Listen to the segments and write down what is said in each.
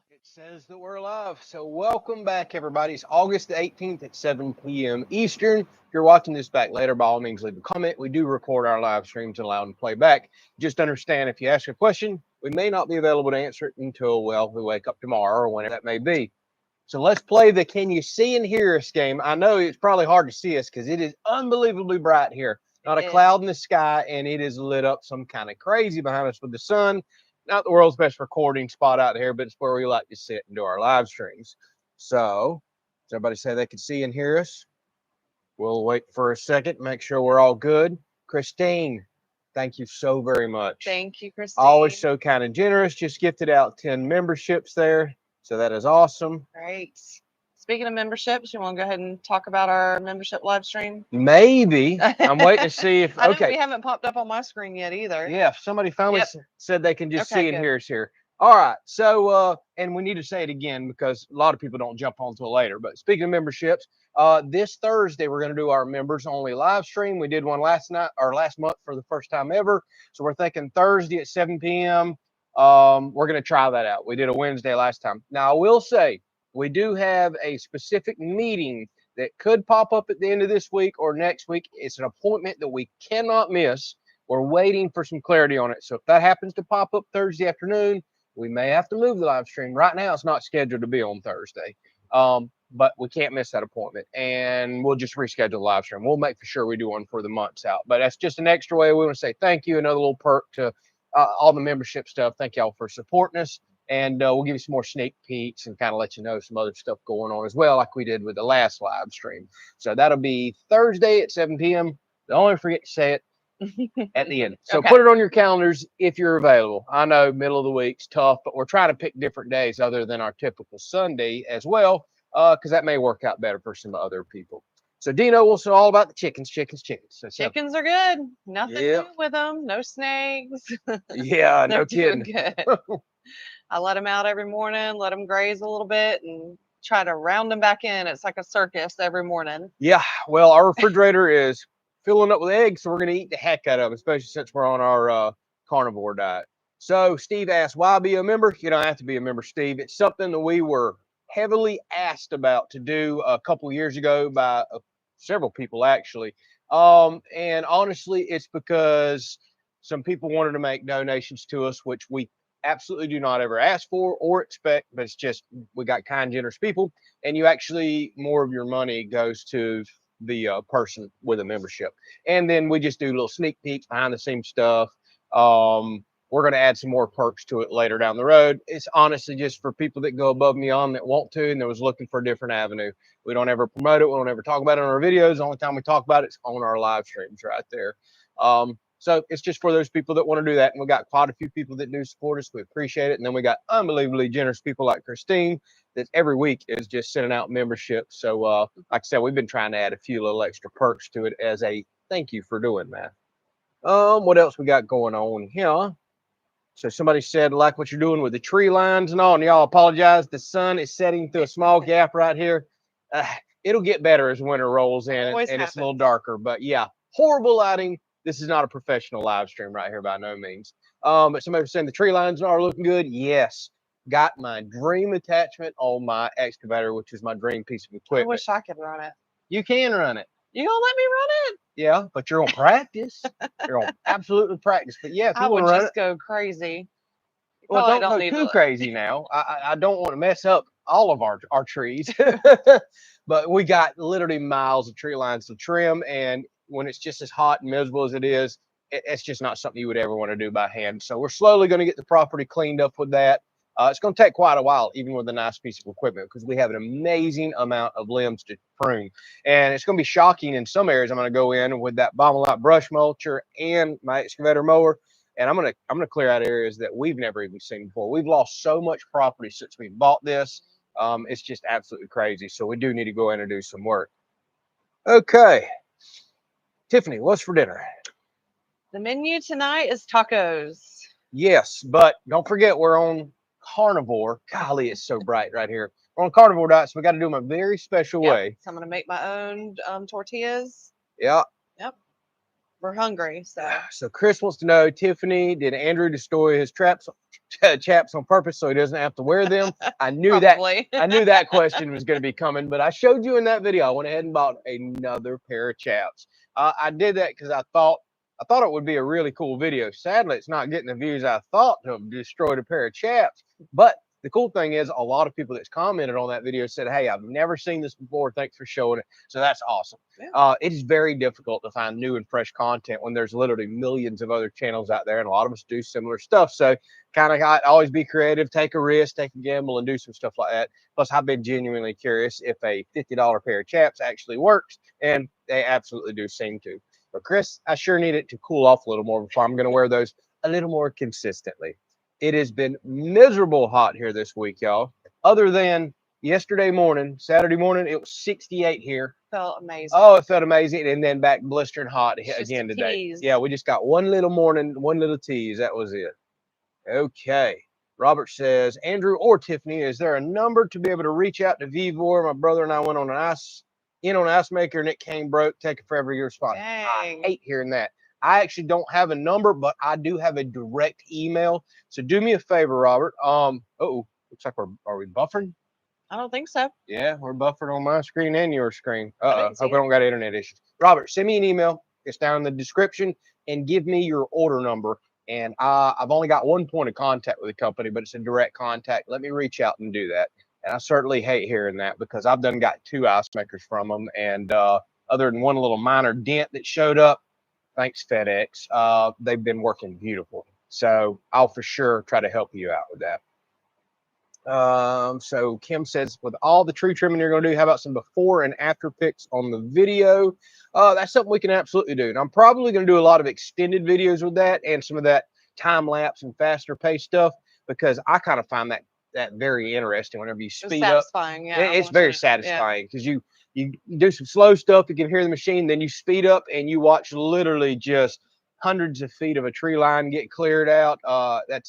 It says that we're live. So welcome back, everybody. It's August the 18th at 7 p.m. Eastern. If you're watching this back later, by all means, leave a comment. We do record our live streams and allow them to play back. Just understand if you ask a question, we may not be available to answer it until, well, we wake up tomorrow or whenever that may be. So let's play the Can You See and Hear Us game. I know it's probably hard to see us because it is unbelievably bright here. Not a cloud in the sky, and it is lit up some kind of crazy behind us with the sun. Not the world's best recording spot out here, but it's where we like to sit and do our live streams. So, does everybody say they can see and hear us? We'll wait for a second, make sure we're all good. Christine, thank you so very much. Thank you, Christine. Always so kind and generous. Just gifted out 10 memberships there. So that is awesome. Great. Speaking of memberships, you want to go ahead and talk about our membership live stream? Maybe. I'm waiting to see if, okay. We haven't popped up on my screen yet either. Yeah, somebody finally said they can just see and good. hear us here. All right. So, and we need to say it again because a lot of people don't jump on until later. But speaking of memberships, this Thursday, we're going to do our members only live stream. We did one last month for the first time ever. So we're thinking Thursday at 7 p.m. We're going to try that out. We did a Wednesday last time. Now, I will say we do have a specific meeting that could pop up at the end of this week or next week. It's an appointment that we cannot miss. We're waiting for some clarity on it. So if that happens to pop up Thursday afternoon, we may have to move the live stream. Right now, it's not scheduled to be on Thursday, but we can't miss that appointment. And we'll just reschedule the live stream. We'll make for sure we do one for the months out. But that's just an extra way. We want to say thank you. Another little perk to all the membership stuff. Thank y'all for supporting us. And we'll give you some more sneak peeks and kind of let you know some other stuff going on as well, like we did with the last live stream. So that'll be Thursday at 7 p.m. Don't ever forget to say it at the end. So put it on your calendars if you're available. I know middle of the week's tough, but we're trying to pick different days other than our typical Sunday as well, because that may work out better for some other people. So Dino will say all about the chickens. So chickens are good. Nothing new with them. No snags. Yeah, no kidding. Good. I let them out every morning, let them graze a little bit, and try to round them back in. It's like a circus every morning. Yeah, well, our refrigerator is filling up with eggs, so we're going to eat the heck out of them, especially since we're on our carnivore diet. So Steve asked, why be a member? You don't have to be a member, Steve. It's something that we were heavily asked about to do a couple of years ago by several people, actually. And honestly, it's because some people wanted to make donations to us, which we absolutely do not ever ask for or expect, but it's just we got kind, generous people, and you actually more of your money goes to the person with a membership. And then we just do little sneak peeks, behind the scenes stuff. We're going to add some more perks to it later down the road. It's honestly just for people that go above and beyond that want to and that was looking for a different avenue. We don't ever promote it. We don't ever talk about it on our videos. The only time we talk about it's on our live streams right there. So it's just for those people that want to do that. And we got quite a few people that do support us. We appreciate it. And then we got unbelievably generous people like Christine that every week is just sending out memberships. So like I said, we've been trying to add a few little extra perks to it as a thank you for doing that. What else we got going on here? So somebody said, like what you're doing with the tree lines and all, and y'all apologize. The sun is setting through a small gap right here. It'll get better as winter rolls in and it's a little darker. But yeah, horrible lighting. This is not a professional live stream right here by no means. But somebody was saying the tree lines are looking good. Yes. Got my dream attachment on my excavator, which is my dream piece of equipment. I wish I could run it. You can run it. You gonna let me run it? Yeah, but you're on practice. You're on absolutely practice. But yeah, if I would just go crazy. Well, don't go too crazy now. I don't want to mess up all of our trees. But we got literally miles of tree lines to trim, and when it's just as hot and miserable as it is, it's just not something you would ever want to do by hand. So we're slowly going to get the property cleaned up with that. It's going to take quite a while, even with a nice piece of equipment, because we have an amazing amount of limbs to prune. And it's going to be shocking in some areas. I'm going to go in with that Bomb-A-Lot brush mulcher and my excavator mower, and I'm going to clear out areas that we've never even seen before. We've lost so much property since we bought this. It's just absolutely crazy. So we do need to go in and do some work. Okay. Tiffany, what's for dinner? The menu tonight is tacos. Yes, but don't forget we're on carnivore. Golly, it's so bright right here. We're on carnivore diet, so we got to do them a very special way. So I'm going to make my own tortillas. Yeah. Yep. we're hungry. So Chris wants to know, Tiffany, did Andrew destroy his chaps on purpose so he doesn't have to wear them? I knew Probably. I knew that question was going to be coming, but I showed you in that video. I went ahead and bought another pair of chaps. I did that because I thought it would be a really cool video. Sadly, it's not getting the views I thought to have destroyed a pair of chaps. But the cool thing is, a lot of people that's commented on that video said, hey, I've never seen this before. Thanks for showing it. So that's awesome. Yeah. It is very difficult to find new and fresh content when there's literally millions of other channels out there, and a lot of us do similar stuff. So kind of got always be creative, take a risk, take a gamble, and do some stuff like that. Plus, I've been genuinely curious if a $50 pair of chaps actually works, and they absolutely do seem to. But Chris, I sure need it to cool off a little more before I'm going to wear those a little more consistently. It has been miserable hot here this week, y'all. Other than yesterday morning, Saturday morning, it was 68 here. Felt amazing. Oh, it felt amazing. And then back blistering hot It's just again a today. tease. Yeah, we just got one little morning, one little tease. That was it. Okay. Robert says, Andrew or Tiffany, is there a number to be able to reach out to Vivor? My brother and I went on an ice maker and it came broke, taking forever to respond. I hate hearing that. I actually don't have a number, but I do have a direct email. So do me a favor, Robert. Looks like are we buffering? I don't think so. Yeah, we're buffering on my screen and your screen. Hope see I don't got internet issues. Robert, send me an email. It's down in the description, and give me your order number. And I've only got one point of contact with the company, but it's a direct contact. Let me reach out and do that. And I certainly hate hearing that because I've got 2 ice makers from them, and other than one little minor dent that showed up, thanks FedEx, they've been working beautiful. So I'll for sure try to help you out with that. So Kim says, with all the tree trimming you're going to do, how about some before and after pics on the video? That's something we can absolutely do. And I'm probably going to do a lot of extended videos with that and some of that time lapse and faster pace stuff, because I kind of find that very interesting whenever you speed up. Yeah, it's very satisfying because you do some slow stuff, you can hear the machine, then you speed up and you watch literally just hundreds of feet of a tree line get cleared out. That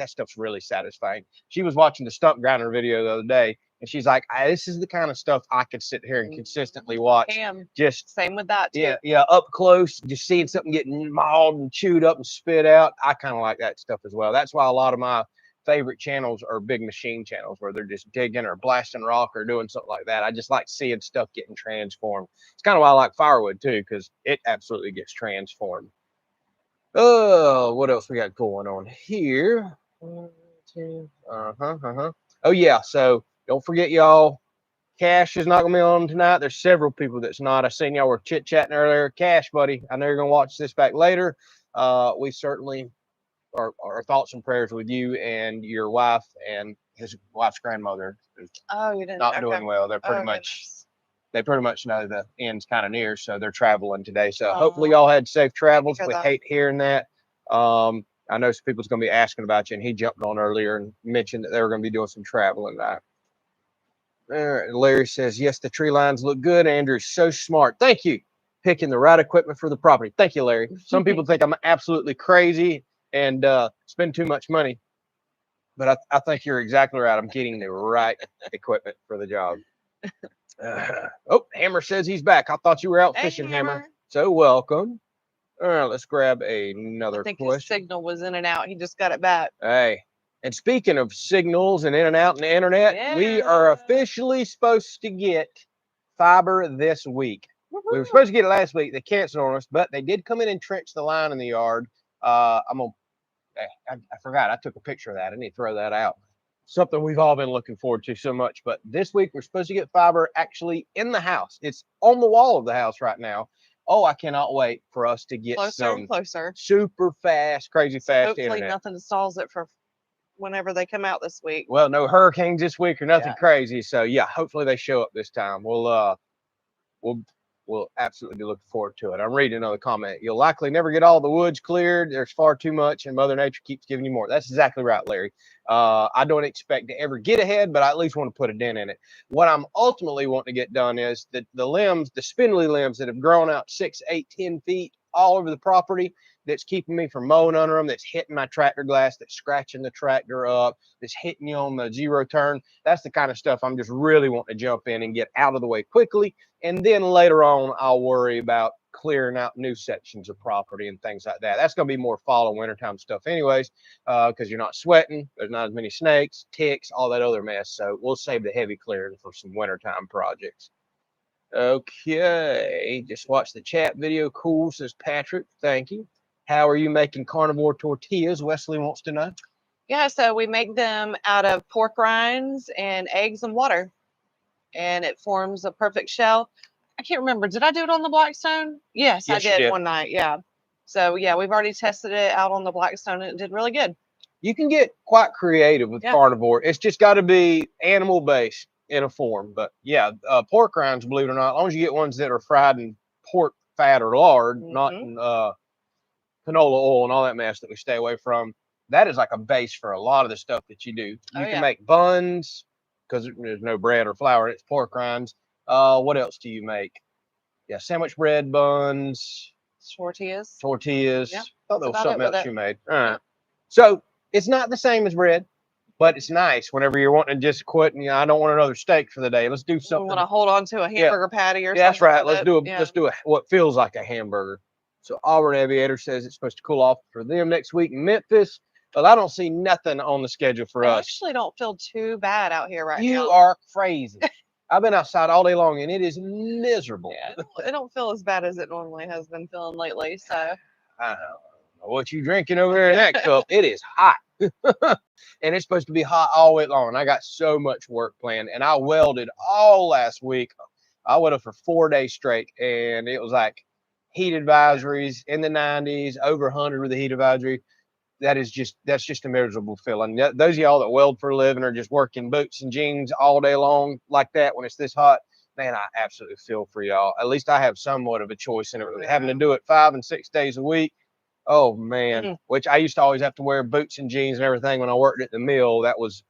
stuff's really satisfying. She was watching the stump grinder video the other day, and she's like, this is the kind of stuff I could sit here and consistently watch. Just same with that too. Yeah, up close, just seeing something getting mauled and chewed up and spit out. I kind of like that stuff as well. That's why a lot of my favorite channels are big machine channels where they're just digging or blasting rock or doing something like that. I just like seeing stuff getting transformed. It's kind of why I like firewood too, because it absolutely gets transformed. Oh, what else we got going on here? 1, 2, Oh yeah, so don't forget, y'all, Cash is not gonna be on tonight. There's several people that's not. I seen y'all were chit-chatting earlier. Cash, buddy, I know you're gonna watch this back later. We certainly our thoughts and prayers with you and your wife and his wife's grandmother. Oh, you didn't. Not doing well. They're pretty much. They pretty much know the end's kind of near, so they're traveling today. So hopefully y'all had safe travels. We hate hearing that. I know some people's going to be asking about you, and he jumped on earlier and mentioned that they were going to be doing some traveling tonight. Larry says, yes, the tree lines look good. Andrew's so smart. Thank you. Picking the right equipment for the property. Thank you, Larry. Some people think I'm absolutely crazy and spend too much money, but I think you're exactly right. I'm getting the right equipment for the job. Hammer says he's back. I thought you were out fishing, Hammer. So welcome. All right, let's grab another question. His signal was in and out. He just got it back. Hey, and speaking of signals and in and out and the internet, we are officially supposed to get fiber this week. We were supposed to get it last week. They canceled on us, but they did come in and trench the line in the yard. I forgot. I took a picture of that. I need to throw that out. Something we've all been looking forward to so much. But this week we're supposed to get fiber actually in the house. It's on the wall of the house right now. Oh, I cannot wait for us to get closer and closer. Super fast, crazy fast Hopefully internet. Nothing stalls it for whenever they come out this week. Well, no hurricanes this week or nothing crazy. So yeah, hopefully they show up this time. We'll absolutely be looking forward to it. I'm reading another comment. You'll likely never get all the woods cleared. There's far too much, and Mother Nature keeps giving you more. That's exactly right, Larry. I don't expect to ever get ahead, but I at least want to put a dent in it. What I'm ultimately wanting to get done is the limbs, the spindly limbs that have grown out 6, 8, 10 feet all over the property that's keeping me from mowing under them, that's hitting my tractor glass, that's scratching the tractor up, that's hitting you on the zero turn. That's the kind of stuff I'm just really wanting to jump in and get out of the way quickly. And then later on, I'll worry about clearing out new sections of property and things like that. That's going to be more fall and wintertime stuff anyways, because you're not sweating. There's not as many snakes, ticks, all that other mess. So we'll save the heavy clearing for some wintertime projects. Okay, just watch the chat video. Cool, says Patrick. Thank you. How are you making carnivore tortillas? Wesley wants to know. Yeah, so we make them out of pork rinds and eggs and water, and it forms a perfect shell. I can't remember. Did I do it on the Blackstone? Yes, I did one night. Yeah. So yeah, we've already tested it out on the Blackstone, and it did really good. You can get quite creative with carnivore. It's just got to be animal based in a form. But yeah, pork rinds, believe it or not, as long as you get ones that are fried in pork fat or lard, not in canola oil and all that mess that we stay away from, that is like a base for a lot of the stuff that you do. You can make buns because there's no bread or flour. It's pork rinds. What else do you make? Yeah, sandwich bread, buns, tortillas. Yep, thought there was something else you made. All right. Yep. So it's not the same as bread, but it's nice whenever you're wanting to just quit and I don't want another steak for the day. Let's do something. I want to hold on to a hamburger patty or something. That's right. Let's do what feels like a hamburger. So Auburn Aviator says it's supposed to cool off for them next week in Memphis, but I don't see nothing on the schedule for us. I actually don't feel too bad out here right now. You are crazy. I've been outside all day long and it is miserable. Yeah, it don't feel as bad as it normally has been feeling lately. So I don't know what you drinking over there in that cup. It is hot. And it's supposed to be hot all week long. And I got so much work planned and I welded all last week. I welded for 4 days straight and it was like heat advisories in the 90s, over 100 with the heat advisory. That's just a miserable feeling. Those of y'all that weld for a living or just working boots and jeans all day long like that when it's this hot, man, I absolutely feel for y'all. At least I have somewhat of a choice in it. Having to do it 5 and 6 days a week. Oh man, which I used to always have to wear boots and jeans and everything when I worked at the mill. That was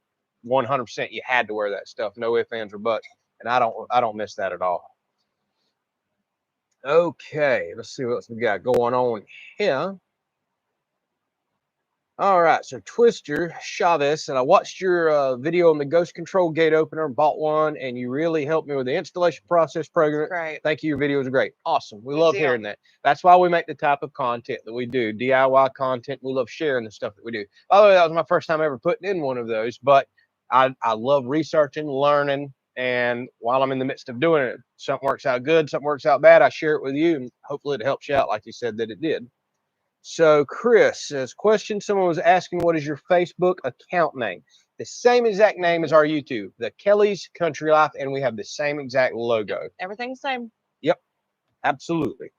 100%. You had to wear that stuff. No ifs, ands, or buts. And I don't miss that at all. Okay, let's see what else we got going on here. All right, so Twister Chavez said, I watched your video on the ghost control gate opener, bought one, and you really helped me with the installation process program. Great. Thank you. Your videos are great. Awesome. We love hearing that. That's why we make the type of content that we do, DIY content. We love sharing the stuff that we do. By the way, that was my first time ever putting in one of those, but I love researching, learning, and while I'm in the midst of doing it, something works out good, something works out bad, I share it with you, and hopefully it helps you out like you said that it did. So Chris says, question, someone was asking, what is your Facebook account name? The same exact name as our YouTube, the Kelley's Country Life, and we have the same exact logo. Everything's the same. Yep, absolutely.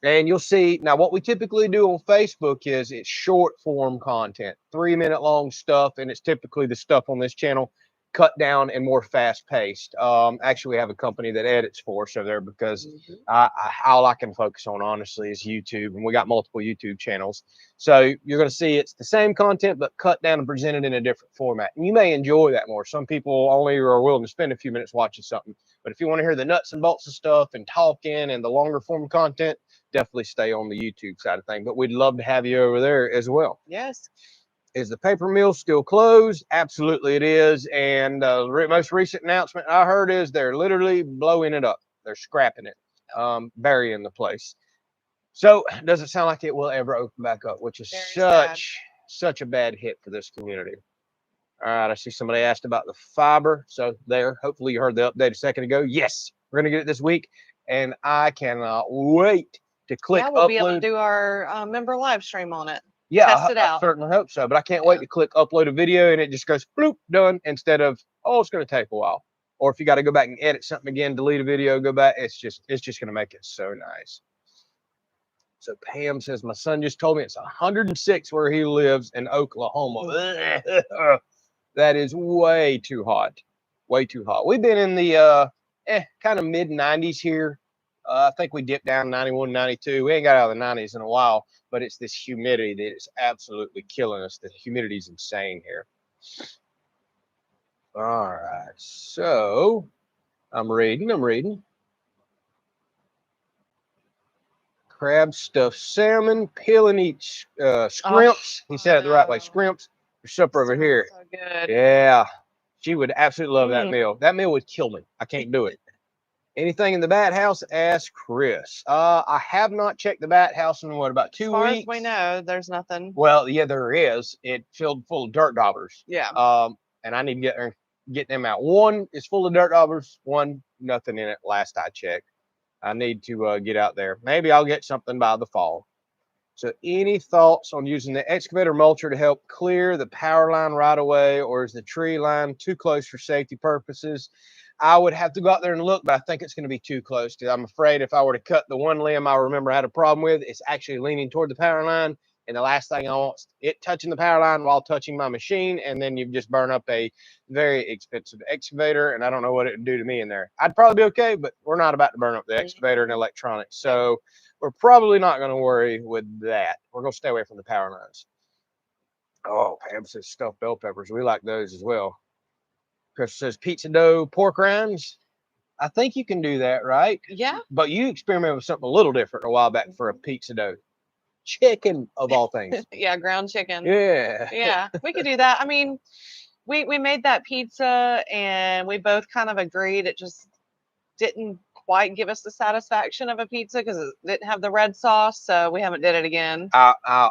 And you'll see, now what we typically do on Facebook is it's short form content, 3-minute long stuff, and it's typically the stuff on this channel cut down and more fast paced. Actually, we have a company that edits for us over there because all I can focus on, honestly, is YouTube. And we got multiple YouTube channels. So you're going to see it's the same content, but cut down and presented in a different format. And you may enjoy that more. Some people only are willing to spend a few minutes watching something. But if you want to hear the nuts and bolts of stuff and talking and the longer form content, definitely stay on the YouTube side of things. But we'd love to have you over there as well. Yes. Is the paper mill still closed? Absolutely it is. And the most recent announcement I heard is they're literally blowing it up. They're scrapping it, burying the place. So it doesn't sound like it will ever open back up, which is such a bad hit for this community. All right, I see somebody asked about the fiber. So there, hopefully you heard the update a second ago. Yes, we're going to get it this week. And I cannot wait to click upload. We'll be able to do our member live stream on it. Yeah, test it out. I certainly hope so. But I can't wait to click upload a video and it just goes bloop, done, instead of, oh, it's going to take a while. Or if you got to go back and edit something again, delete a video, go back, it's just going to make it so nice. So Pam says, my son just told me it's 106 where he lives in Oklahoma. That is way too hot. Way too hot. We've been in the kind of mid 90s here. I think we dipped down 91, 92. We ain't got out of the 90s in a while, but it's this humidity that is absolutely killing us. The humidity is insane here. All right, so I'm reading. crab stuffed salmon, peel and eat scrimps. He said it the right way, scrimps. There's supper over here. So good. Yeah, she would absolutely love that meal. That meal would kill me. I can't do it. Anything in the bat house? Ask Chris. I have not checked the bat house in what, about 2 weeks? As far as we know, there's nothing. Well, yeah, there is. It's filled full of dirt daubers. Yeah. And I need to get there and get them out. One is full of dirt daubers. One, nothing in it. Last I checked. I need to get out there. Maybe I'll get something by the fall. So any thoughts on using the excavator mulcher to help clear the power line right away, or is the tree line too close for safety purposes? I would have to go out there and look, but I think it's going to be too close, because I'm afraid if I were to cut the one limb I remember I had a problem with, it's actually leaning toward the power line. And the last thing I want is it touching the power line while touching my machine. And then you just burn up a very expensive excavator. And I don't know what it would do to me in there. I'd probably be okay, but we're not about to burn up the excavator and electronics. So we're probably not going to worry with that. We're going to stay away from the power lines. Oh, Pam says stuffed bell peppers. We like those as well. Chris says pizza dough, pork rinds. I think you can do that, right? Yeah. But you experimented with something a little different a while back for a pizza dough. Chicken, of all things. Yeah, ground chicken. Yeah. Yeah, we could do that. I mean, we made that pizza and we both kind of agreed it just didn't quite give us the satisfaction of a pizza because it didn't have the red sauce, so we haven't did it again. I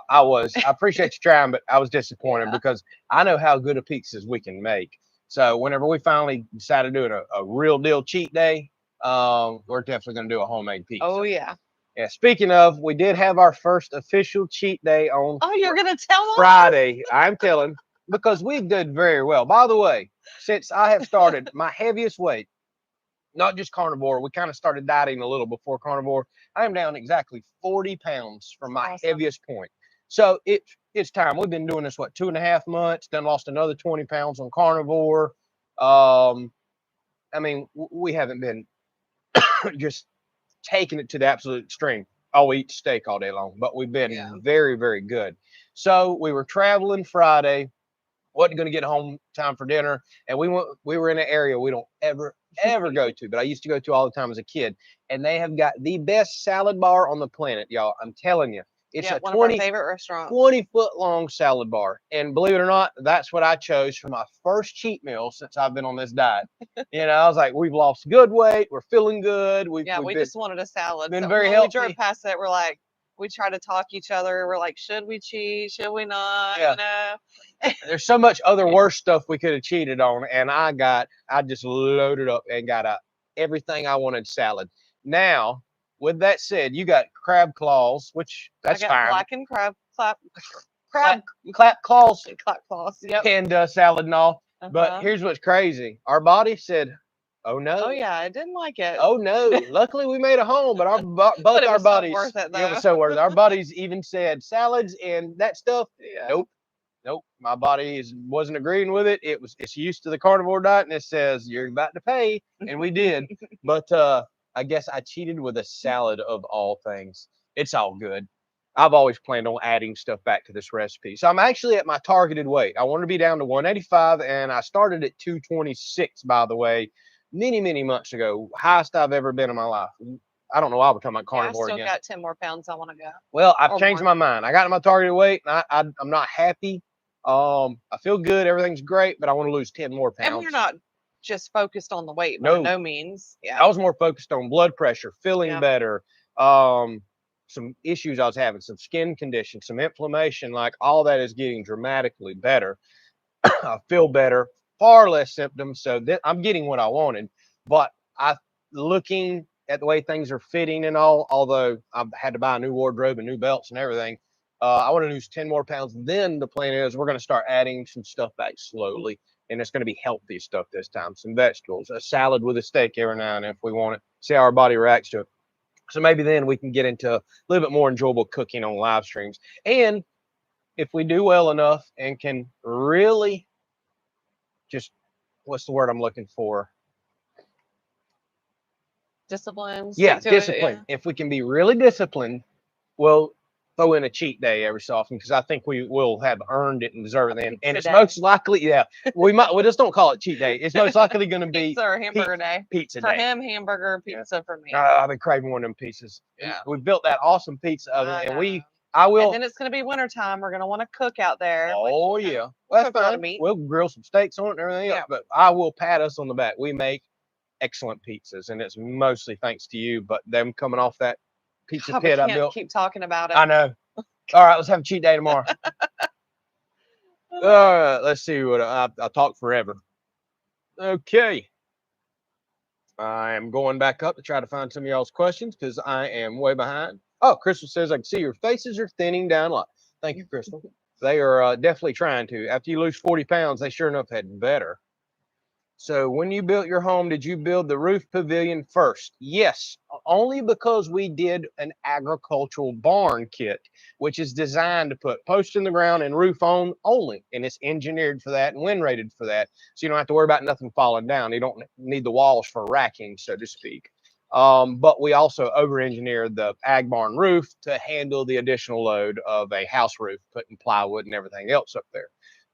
appreciate you trying, but I was disappointed because I know how good of pizzas we can make. So whenever we finally decided to do a real deal cheat day, we're definitely going to do a homemade pizza. Oh yeah. Yeah. Speaking of, we did have our first official cheat day on. Oh, you're going to tell us? Friday. I'm telling, because we did very well. By the way, since I have started my heaviest weight, not just carnivore, we kind of started dieting a little before carnivore. I am down exactly 40 pounds from my heaviest point. So it's time. We've been doing this, what, 2.5 months, then lost another 20 pounds on carnivore. I mean, we haven't been just taking it to the absolute extreme. I'll eat steak all day long, but we've been very, very good. So we were traveling Friday, wasn't going to get home time for dinner, and we were in an area we don't ever go to, but I used to go to all the time as a kid, and they have got the best salad bar on the planet, y'all. I'm telling you. It's a one of our favorite restaurants. 20-foot long salad bar. And believe it or not, that's what I chose for my first cheat meal since I've been on this diet. You know, I was like, we've lost good weight. We're feeling good. We just wanted a salad. Been very healthy. We drove past it. We're like, we try to talk each other. We're like, should we cheat? Should we not? Yeah. You know? There's so much other worse stuff we could have cheated on. And I just loaded up and got everything I wanted salad. Now, with that said, you got crab claws, which that's fine. Blackened crab claws. Clap claws. Yep. And salad and all. But here's what's crazy. Our body said, oh no. Oh yeah, I didn't like it. Oh no. Luckily we made it home, but both our bodies. So worth it, though. It was so worth it. Our bodies even said salads and that stuff. Yeah. Nope. My body wasn't agreeing with it. It's used to the carnivore diet, and it says you're about to pay, and we did. But I guess I cheated with a salad of all things. It's all good. I've always planned on adding stuff back to this recipe. So I'm actually at my targeted weight. I want to be down to 185, and I started at 226, by the way, many, many months ago. Highest I've ever been in my life. I don't know why we're talking about carnivore again. I still got 10 more pounds I want to go. Well, I've changed my mind. I got to my targeted weight, and I'm not happy. I feel good. Everything's great, but I want to lose 10 more pounds. And you're not just focused on the weight by no means. Yeah. I was more focused on blood pressure, feeling better, some issues I was having, some skin conditions, some inflammation, like all that is getting dramatically better. I feel better, far less symptoms. So I'm getting what I wanted, but looking at the way things are fitting and all, although I've had to buy a new wardrobe and new belts and everything, I want to lose 10 more pounds. Then the plan is we're going to start adding some stuff back slowly. And it's going to be healthy stuff this time. Some vegetables, a salad with a steak every now and then if we want it. See how our body reacts to it. So maybe then we can get into a little bit more enjoyable cooking on live streams. And if we do well enough and can really just, what's the word I'm looking for? Discipline. Yeah, discipline. If we can be really disciplined, we'll throw in a cheat day every so often because I think we will have earned it and deserve it. And it's day. most likely, yeah, we just don't call it cheat day. It's most likely going to be pizza or hamburger day. Pizza for day. him, hamburger, pizza for me. I've been craving one of them pizzas. Yeah. We built that awesome pizza oven, and And then it's going to be wintertime. We're going to want to cook out there. Oh, yeah. We'll That's fine. We'll grill some steaks on it and everything else, but I will pat us on the back. We make excellent pizzas, and it's mostly thanks to you, but them coming off that pizza pit I built. Keep talking about it. I know. All right, let's have a cheat day tomorrow. All right, let's see what I'll talk forever. Okay. I am going back up to try to find some of y'all's questions because I am way behind. Oh, Crystal says, I can see your faces are thinning down a lot. Thank you, Crystal. They are definitely trying to. After you lose 40 pounds, they sure enough had better. So when you built your home, did you build the roof pavilion first? Yes, only because we did an agricultural barn kit, which is designed to put posts in the ground and roof on only. And it's engineered for that and wind rated for that. So you don't have to worry about nothing falling down. You don't need the walls for racking, so to speak. But we also over-engineered the ag barn roof to handle the additional load of a house roof, putting plywood and everything else up there.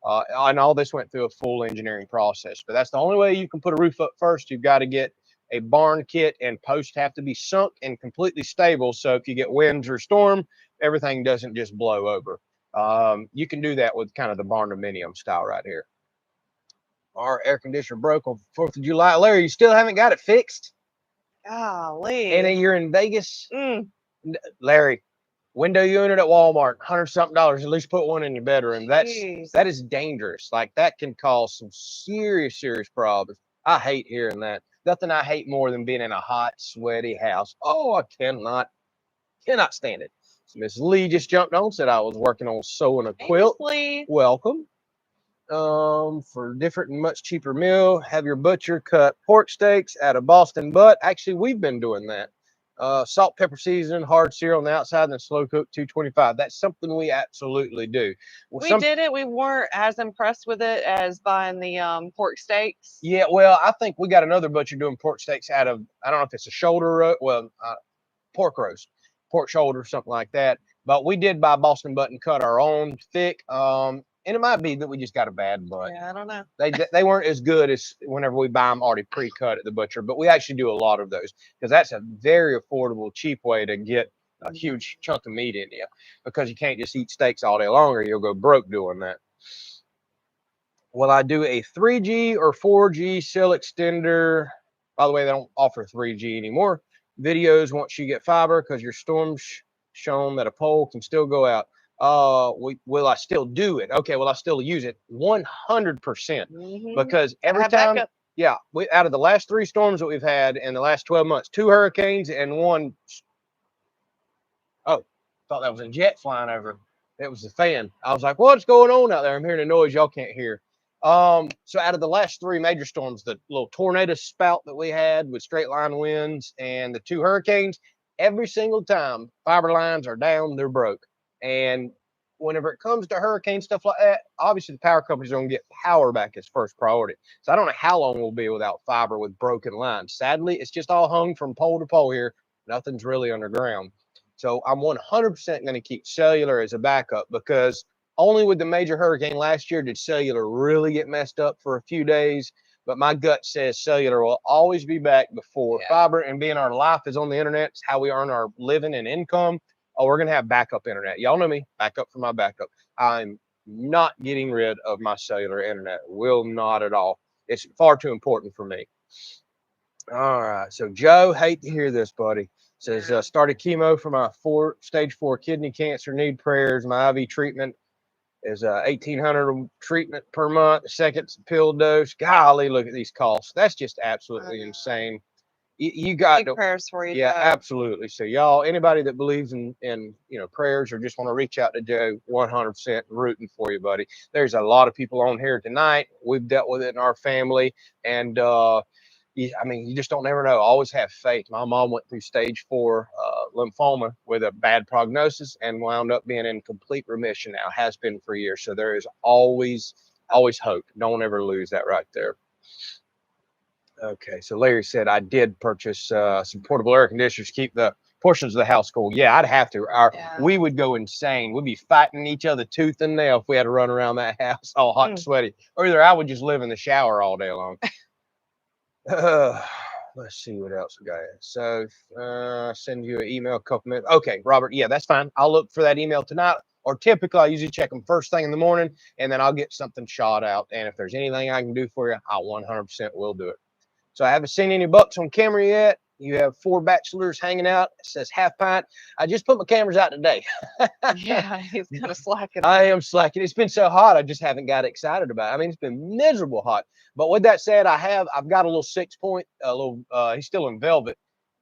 And all this went through a full engineering process, but that's the only way you can put a roof up first. You've got to get a barn kit, and posts have to be sunk and completely stable. So if you get winds or storm, everything doesn't just blow over. You can do that with kind of the barn dominium style right here. Our air conditioner broke on 4th of July. Larry, you still haven't got it fixed? Golly. And you're in Vegas? Larry, window unit at Walmart, $100-something. At least put one in your bedroom. That is dangerous. Like, that can cause some serious problems. I hate hearing that. Nothing I hate more than being in a hot, sweaty house. Oh, I cannot stand it. So Miss Lee just jumped on, said I was working on sewing a quilt. Lee. Welcome. For different and much cheaper meal, have your butcher cut pork steaks out of Boston butt. Actually, we've been doing that. Salt, pepper season, hard sear on the outside, and then slow cook 225. That's something we absolutely do. We did it. We weren't as impressed with it as buying the pork steaks. Yeah, well, I think we got another butcher doing pork steaks out of, I don't know if it's a shoulder, pork roast, pork shoulder, something like that. But we did buy Boston butt and cut our own thick. And it might be that we just got a bad butt. Yeah, I don't know. They weren't as good as whenever we buy them already pre-cut at the butcher, but we actually do a lot of those because that's a very affordable, cheap way to get a huge chunk of meat in you, because you can't just eat steaks all day long or you'll go broke doing that. Will I do a 3G or 4G cell extender? By the way, they don't offer 3G anymore. Videos once you get fiber, because your storm's shown that a pole can still go out. Will I still do it? Okay, will I still use it? 100%. Because every time, out of the last 3 storms that we've had in the last 12 months, 2 hurricanes and 1. Oh, thought that was a jet flying over. It was the fan. I was like, what's going on out there? I'm hearing a noise y'all can't hear. So out of the last 3 major storms, the little tornado spout that we had with straight line winds and the 2 hurricanes, every single time fiber lines are down, they're broke. And whenever it comes to hurricane stuff like that, obviously the power companies are going to get power back as first priority. So I don't know how long we'll be without fiber with broken lines. Sadly, it's just all hung from pole to pole here. Nothing's really underground. So I'm 100% going to keep cellular as a backup, because only with the major hurricane last year did cellular really get messed up for a few days. But my gut says cellular will always be back before fiber. And being our life is on the internet, it's how we earn our living and income. Oh, we're going to have backup internet. Y'all know me, backup for my backup. I'm not getting rid of my cellular internet. Will not at all. It's far too important for me. All right. So Joe, hate to hear this, buddy. Says, started chemo for my stage 4 kidney cancer, need prayers. My IV treatment is $1,800 treatment per month. The second pill dose. Golly, look at these costs. That's just absolutely insane. You got big prayers for you. Yeah, Joe. Absolutely. So y'all, anybody that believes in prayers or just want to reach out to Joe, 100% rooting for you, buddy. There's a lot of people on here tonight. We've dealt with it in our family, and you just don't never know. Always have faith. My mom went through stage 4 lymphoma with a bad prognosis and wound up being in complete remission now. Has been for years. So there is always hope. Don't ever lose that right there. Okay, so Larry said I did purchase some portable air conditioners. Keep the portions of the house cool. Yeah, I'd have to. We would go insane. We'd be fighting each other tooth and nail if we had to run around that house all hot and sweaty. Or either I would just live in the shower all day long. Let's see what else we got. So send you an email a couple minutes. Okay, Robert. Yeah, that's fine. I'll look for that email tonight. Or typically I usually check them first thing in the morning, and then I'll get something shot out. And if there's anything I can do for you, I 100% will do it. So I haven't seen any bucks on camera yet. You have 4 bachelors hanging out. It says half pint. I just put my cameras out today. Yeah, he's kind of slacking. I am slacking. It's been so hot. I just haven't got excited about it. I mean, it's been miserable hot. But with that said, I've got a little 6-point, he's still in velvet,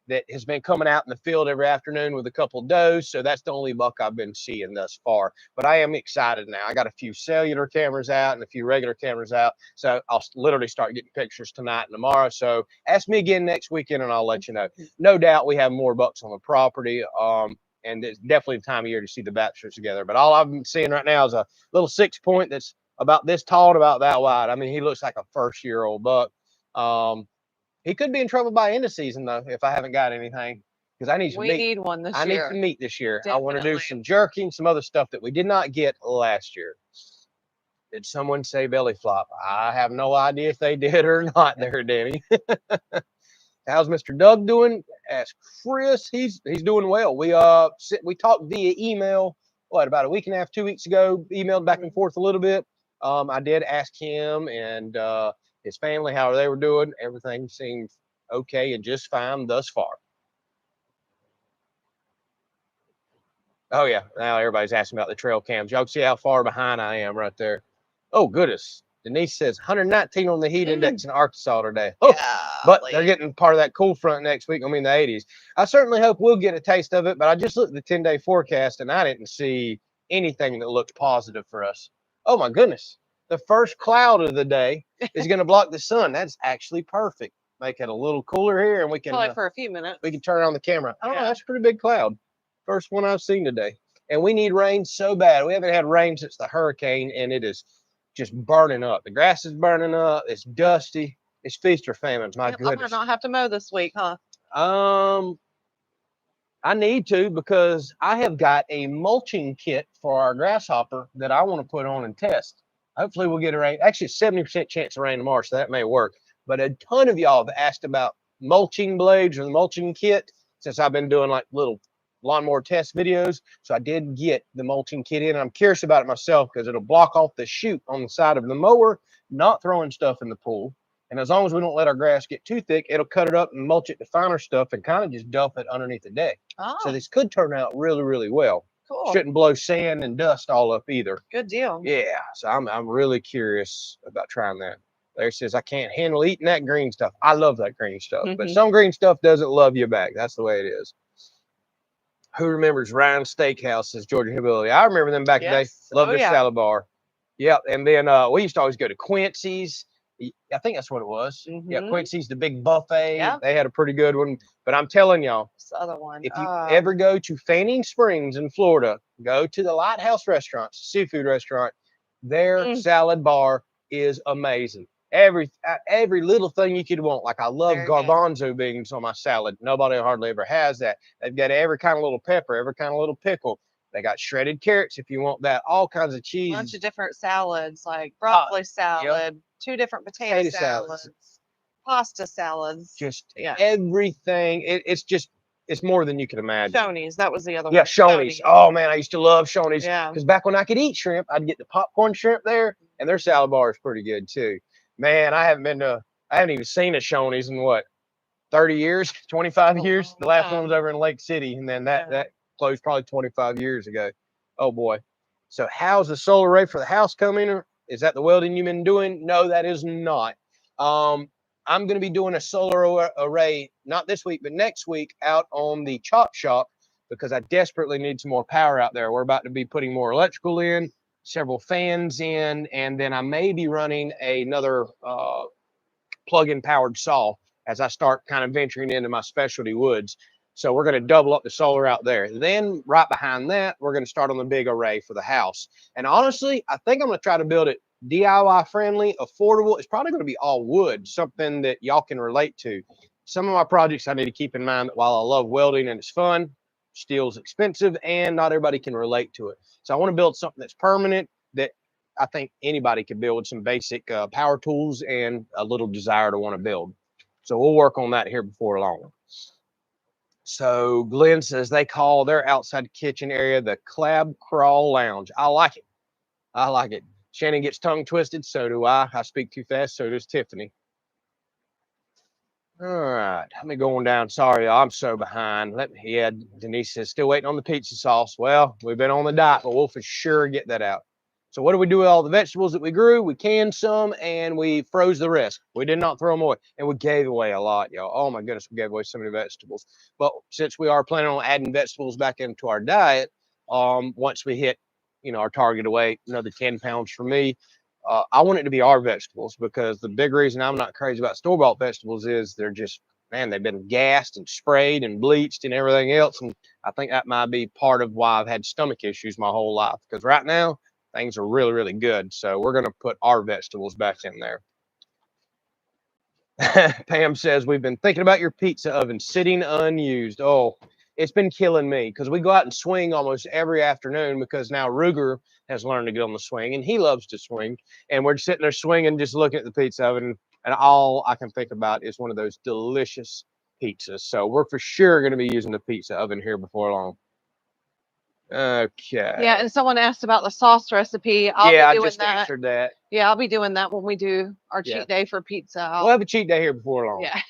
that has been coming out in the field every afternoon with a couple of does. So that's the only buck I've been seeing thus far. But I am excited now. I got a few cellular cameras out and a few regular cameras out. So I'll literally start getting pictures tonight and tomorrow. So ask me again next weekend and I'll let you know. No doubt we have more bucks on the property. And it's definitely the time of year to see the bachelors together. But all I'm seeing right now is a little 6-point that's about this tall and about that wide. I mean, he looks like a first-year-old buck. He could be in trouble by end of season though if I haven't got anything, because I need some meat. We need one this year. I need some meat this year. Definitely. I want to do some jerking, some other stuff that we did not get last year. Did someone say belly flop? I have no idea if they did or not there, Danny. How's Mr. Doug doing? Ask Chris. He's doing well. We talked via email, about a week and a half, 2 weeks ago, emailed back and forth a little bit. I did ask him and his family how they were doing. Everything seemed okay and just fine thus far. Oh yeah, now everybody's asking about the trail cams. Y'all see how far behind I am right there. Oh goodness. Denise says 119 on the heat index in Arkansas today. Oh, but they're getting part of that cool front next week. I mean, the 80s. I certainly hope we'll get a taste of it, but I just looked at the 10-day forecast and I didn't see anything that looked positive for us. Oh my goodness. The first cloud of the day is going to block the sun. That's actually perfect. Make it a little cooler here and we can probably for a few minutes. We can turn on the camera. I don't know, that's a pretty big cloud. First one I've seen today. And we need rain so bad. We haven't had rain since the hurricane and it is just burning up. The grass is burning up. It's dusty. It's feast or famine. My goodness. I'm gonna not have to mow this week, huh? I need to, because I have got a mulching kit for our grasshopper that I want to put on and test. Hopefully we'll get a rain. Actually, 70% chance of rain tomorrow, so that may work. But a ton of y'all have asked about mulching blades or the mulching kit since I've been doing like little lawnmower test videos. So I did get the mulching kit in. I'm curious about it myself because it'll block off the chute on the side of the mower, not throwing stuff in the pool. And as long as we don't let our grass get too thick, it'll cut it up and mulch it to finer stuff and kind of just dump it underneath the deck. Oh. So this could turn out really, really well. Cool. Shouldn't blow sand and dust all up either. Good deal. Yeah. So I'm really curious about trying that. Larry says, I can't handle eating that green stuff. I love that green stuff, but some green stuff doesn't love you back. That's the way it is. Who remembers Ryan's Steakhouse, says Georgia Hillbilly? I remember them back in the day. Love their salad bar. Yeah. And then we used to always go to Quincy's. I think that's what it was. Yeah, Quincy's, the big buffet. Yep. They had a pretty good one. But I'm telling y'all, this other one. If you ever go to Fanning Springs in Florida, go to the Lighthouse Restaurant, seafood restaurant. Their salad bar is amazing. Every little thing you could want. Like I love garbanzo beans on my salad. Nobody hardly ever has that. They've got every kind of little pepper, every kind of little pickle. They got shredded carrots if you want that. All kinds of cheese. A bunch of different salads, like broccoli salad, 2 different potato salads, pasta salads. Just everything. It's more than you can imagine. Shoney's, that was the other one. Yeah, Shoney's. Oh man, I used to love Shoney's. Yeah. Because back when I could eat shrimp, I'd get the popcorn shrimp there, and their salad bar is pretty good too. Man, I haven't even seen a Shoney's in what, 30 years, 25 years? The last one was over in Lake City, and then that closed probably 25 years ago. Oh boy. So how's the solar array for the house coming? Is that the welding you've been doing? No, that is not. I'm going to be doing a solar array, not this week, but next week out on the chop shop because I desperately need some more power out there. We're about to be putting more electrical in, several fans in, and then I may be running another plug-in powered saw as I start kind of venturing into my specialty woods. So we're going to double up the solar out there. Then right behind that, we're going to start on the big array for the house. And honestly, I think I'm going to try to build it DIY friendly, affordable. It's probably going to be all wood, something that y'all can relate to. some of my projects I need to keep in mind that while I love welding and it's fun, steel's expensive and not everybody can relate to it. So I want to build something that's permanent that I think anybody could build with some basic power tools and a little desire to want to build. So we'll work on that here before long. So Glenn says they call their outside kitchen area the Crab Crawl Lounge. I like it. I like it. Shannon gets tongue twisted. So do I. I speak too fast. So does Tiffany. All right. Let me go on down. Sorry, I'm so behind. Yeah, Denise says still waiting on the pizza sauce. Well, we've been on the diet, but we'll for sure get that out. So what do we do with all the vegetables that we grew? We canned some and we froze the rest. We did not throw them away. And we gave away a lot, y'all. Oh my goodness, we gave away so many vegetables. But since we are planning on adding vegetables back into our diet, once we hit, our target weight, another 10 pounds for me, I want it to be our vegetables, because the big reason I'm not crazy about store-bought vegetables is they're just, man, they've been gassed and sprayed and bleached and everything else. And I think that might be part of why I've had stomach issues my whole life, because right now, things are really, really good. So we're going to put our vegetables back in there. Pam says, we've been thinking about your pizza oven sitting unused. Oh, it's been killing me, because we go out and swing almost every afternoon, because now Ruger has learned to get on the swing and he loves to swing. And we're sitting there swinging, just looking at the pizza oven. And all I can think about is one of those delicious pizzas. So we're for sure going to be using the pizza oven here before long. Okay. Yeah, and someone asked about the sauce recipe. I'll be doing I just answered that. Yeah, I'll be doing that when we do our cheat day for pizza. We'll have a cheat day here before long. Yeah.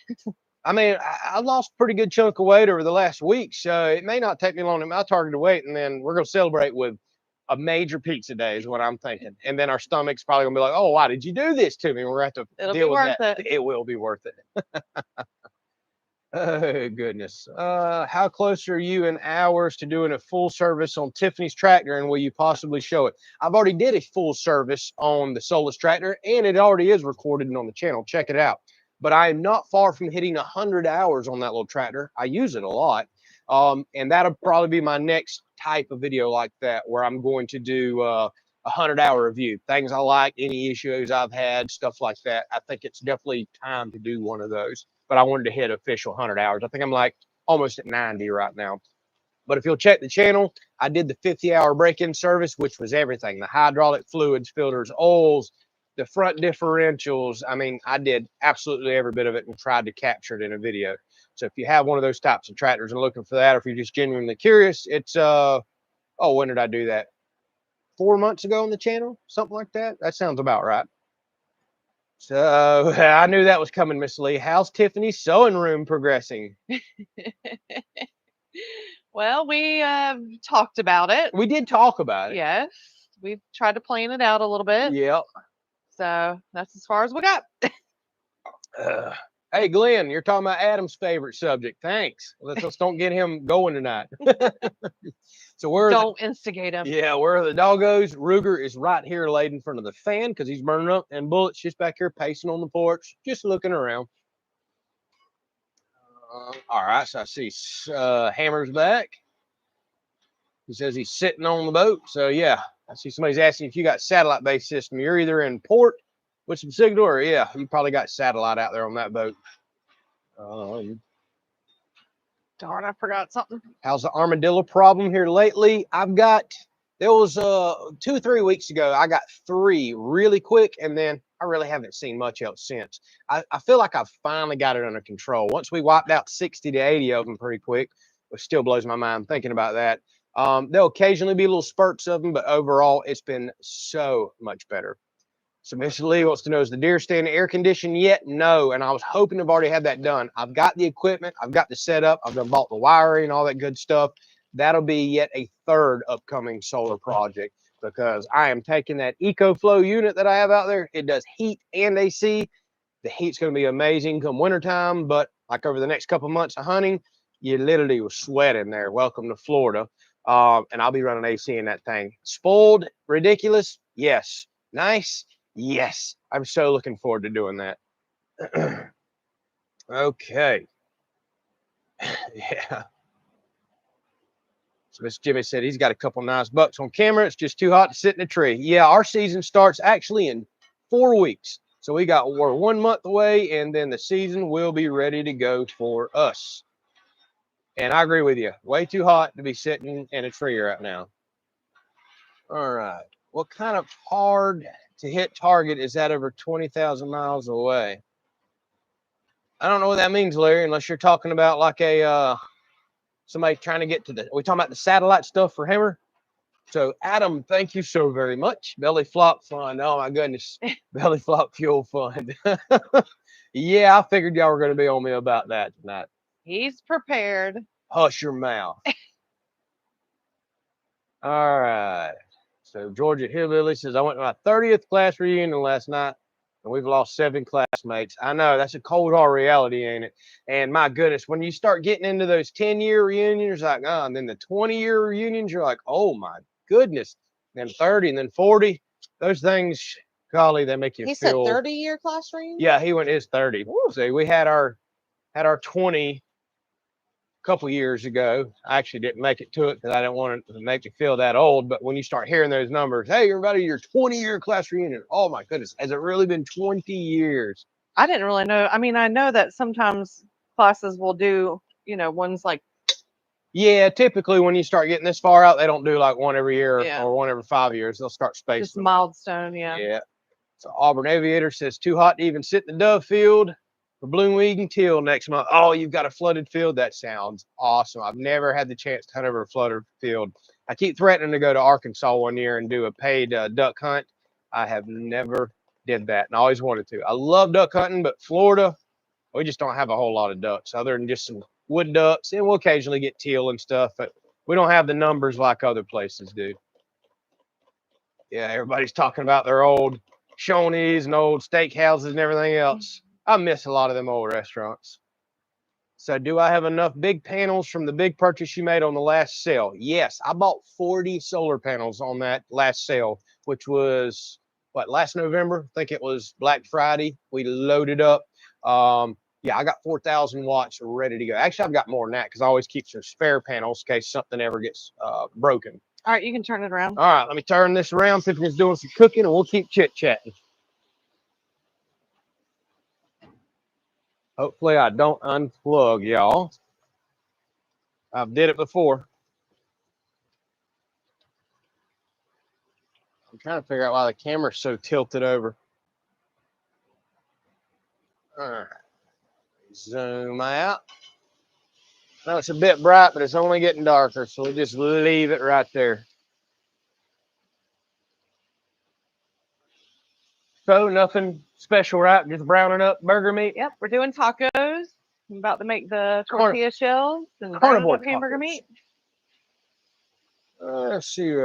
I mean, I lost a pretty good chunk of weight over the last week, so it may not take me long to my targeted weight, and then we're going to celebrate with a major pizza day is what I'm thinking. And then our stomach's probably going to be like, oh, why did you do this to me? We're going to have to deal with that. It will be worth it. Oh, goodness. How close are you in hours to doing a full service on Tiffany's tractor, and will you possibly show it? I've already did a full service on the Solus tractor, and it already is recorded on the channel. Check it out. But I am not far from hitting 100 hours on that little tractor. I use it a lot. And that'll probably be my next type of video like that, where I'm going to do a 100-hour review. Things I like, any issues I've had, stuff like that. I think it's definitely time to do one of those. But I wanted to hit official 100 hours. I think I'm like almost at 90 right now. But if you'll check the channel, I did the 50-hour break-in service, which was everything. The hydraulic fluids, filters, oils, the front differentials. I mean, I did absolutely every bit of it and tried to capture it in a video. So if you have one of those types of tractors and looking for that, or if you're just genuinely curious, it's, when did I do that? 4 months ago on the channel? Something like that? That sounds about right. So I knew that was coming, Miss Lee. How's Tiffany's sewing room progressing? Well, we talked about it. We did talk about it. Yes. We've tried to plan it out a little bit. Yep. So that's as far as we got. Hey, Glenn, you're talking about Adam's favorite subject. Thanks. Let's don't get him going tonight. So don't instigate him. Yeah, where are the doggos? Ruger is right here laid in front of the fan because he's burning up, and Bullet's just back here pacing on the porch, just looking around. All right, so I see Hammer's back. He says he's sitting on the boat. So yeah, I see somebody's asking if you got satellite-based system. You're either in port with some signal, or yeah, you probably got satellite out there on that boat. Darn, I forgot something. How's the armadillo problem here lately? There was 2 or 3 weeks ago, I got 3 really quick, and then I really haven't seen much else since. I feel like I've finally got it under control. Once we wiped out 60 to 80 of them pretty quick, which still blows my mind thinking about that. There'll occasionally be little spurts of them, but overall, it's been so much better. So Mr. Lee wants to know, is the deer stand air conditioned yet? No, and I was hoping to have already had that done. I've got the equipment, I've got the setup, I've done bought the wiring and all that good stuff. That'll be yet a 3rd upcoming solar project, because I am taking that EcoFlow unit that I have out there. It does heat and AC. The heat's going to be amazing come wintertime, but like over the next couple months of hunting, you literally will sweat in there. Welcome to Florida. And I'll be running AC in that thing. Spoiled, ridiculous, yes. Nice, yes. I'm so looking forward to doing that. Okay. Yeah. So Miss Jimmy said he's got a couple nice bucks on camera. It's just too hot to sit in a tree. Yeah, our season starts actually in 4 weeks. So we're 1 month away, and then the season will be ready to go for us. And I agree with you. Way too hot to be sitting in a tree right now. All right. What kind of hard to hit target is that over 20,000 miles away? I don't know what that means, Larry, unless you're talking about like a somebody trying to get to the. Are we talking about the satellite stuff for Hammer? So Adam, thank you so very much. Belly flop fund. Oh my goodness, belly flop fuel fund. Yeah, I figured y'all were going to be on me about that tonight. He's prepared. Hush your mouth. All right. So Georgia Hillbilly says, I went to my 30th class reunion last night, and we've lost 7 classmates. I know, that's a cold hard reality, ain't it? And my goodness, when you start getting into those 10-year reunions, like, and then the 20-year reunions, you're like, oh my goodness. And then 30 and then 40, those things, golly, they make you feel. He said 30-year class reunion? Yeah, he went his 30. See, we had our 20 couple years ago. I actually didn't make it to it because I didn't want it to make me feel that old. But when you start hearing those numbers, hey, everybody, your 20-year class reunion. Oh my goodness, has it really been 20 years? I didn't really know. I mean, I know that sometimes classes will do, ones like. Yeah, typically when you start getting this far out, they don't do like one every year or one every 5 years. They'll start spacing. Just milestone, yeah. Yeah. So Auburn Aviator says, too hot to even sit in the dove field for bloom weed and teal next month. Oh, you've got a flooded field. That sounds awesome. I've never had the chance to hunt over a flooded field. I keep threatening to go to Arkansas one year and do a paid duck hunt. I have never did that, and I always wanted to. I love duck hunting, but Florida, we just don't have a whole lot of ducks other than just some wood ducks, and we'll occasionally get teal and stuff, but we don't have the numbers like other places do. Yeah, everybody's talking about their old Shoney's and old steakhouses and everything else. I miss a lot of them old restaurants. So do I have enough big panels from the big purchase you made on the last sale? Yes, I bought 40 solar panels on that last sale, which was, last November? I think it was Black Friday. We loaded up. Yeah, I got 4,000 watts ready to go. Actually, I've got more than that because I always keep some spare panels in case something ever gets broken. All right, you can turn it around. All right, let me turn this around. Tiffany's doing some cooking, and we'll keep chit-chatting. Hopefully I don't unplug, y'all. I've did it before. I'm trying to figure out why the camera's so tilted over. All right. Zoom out. Now it's a bit bright, but it's only getting darker, so we'll just leave it right there. So nothing special, right? Just browning up burger meat? Yep, we're doing tacos. I'm about to make the tortilla shells and carnivore hamburger meat. Let's see.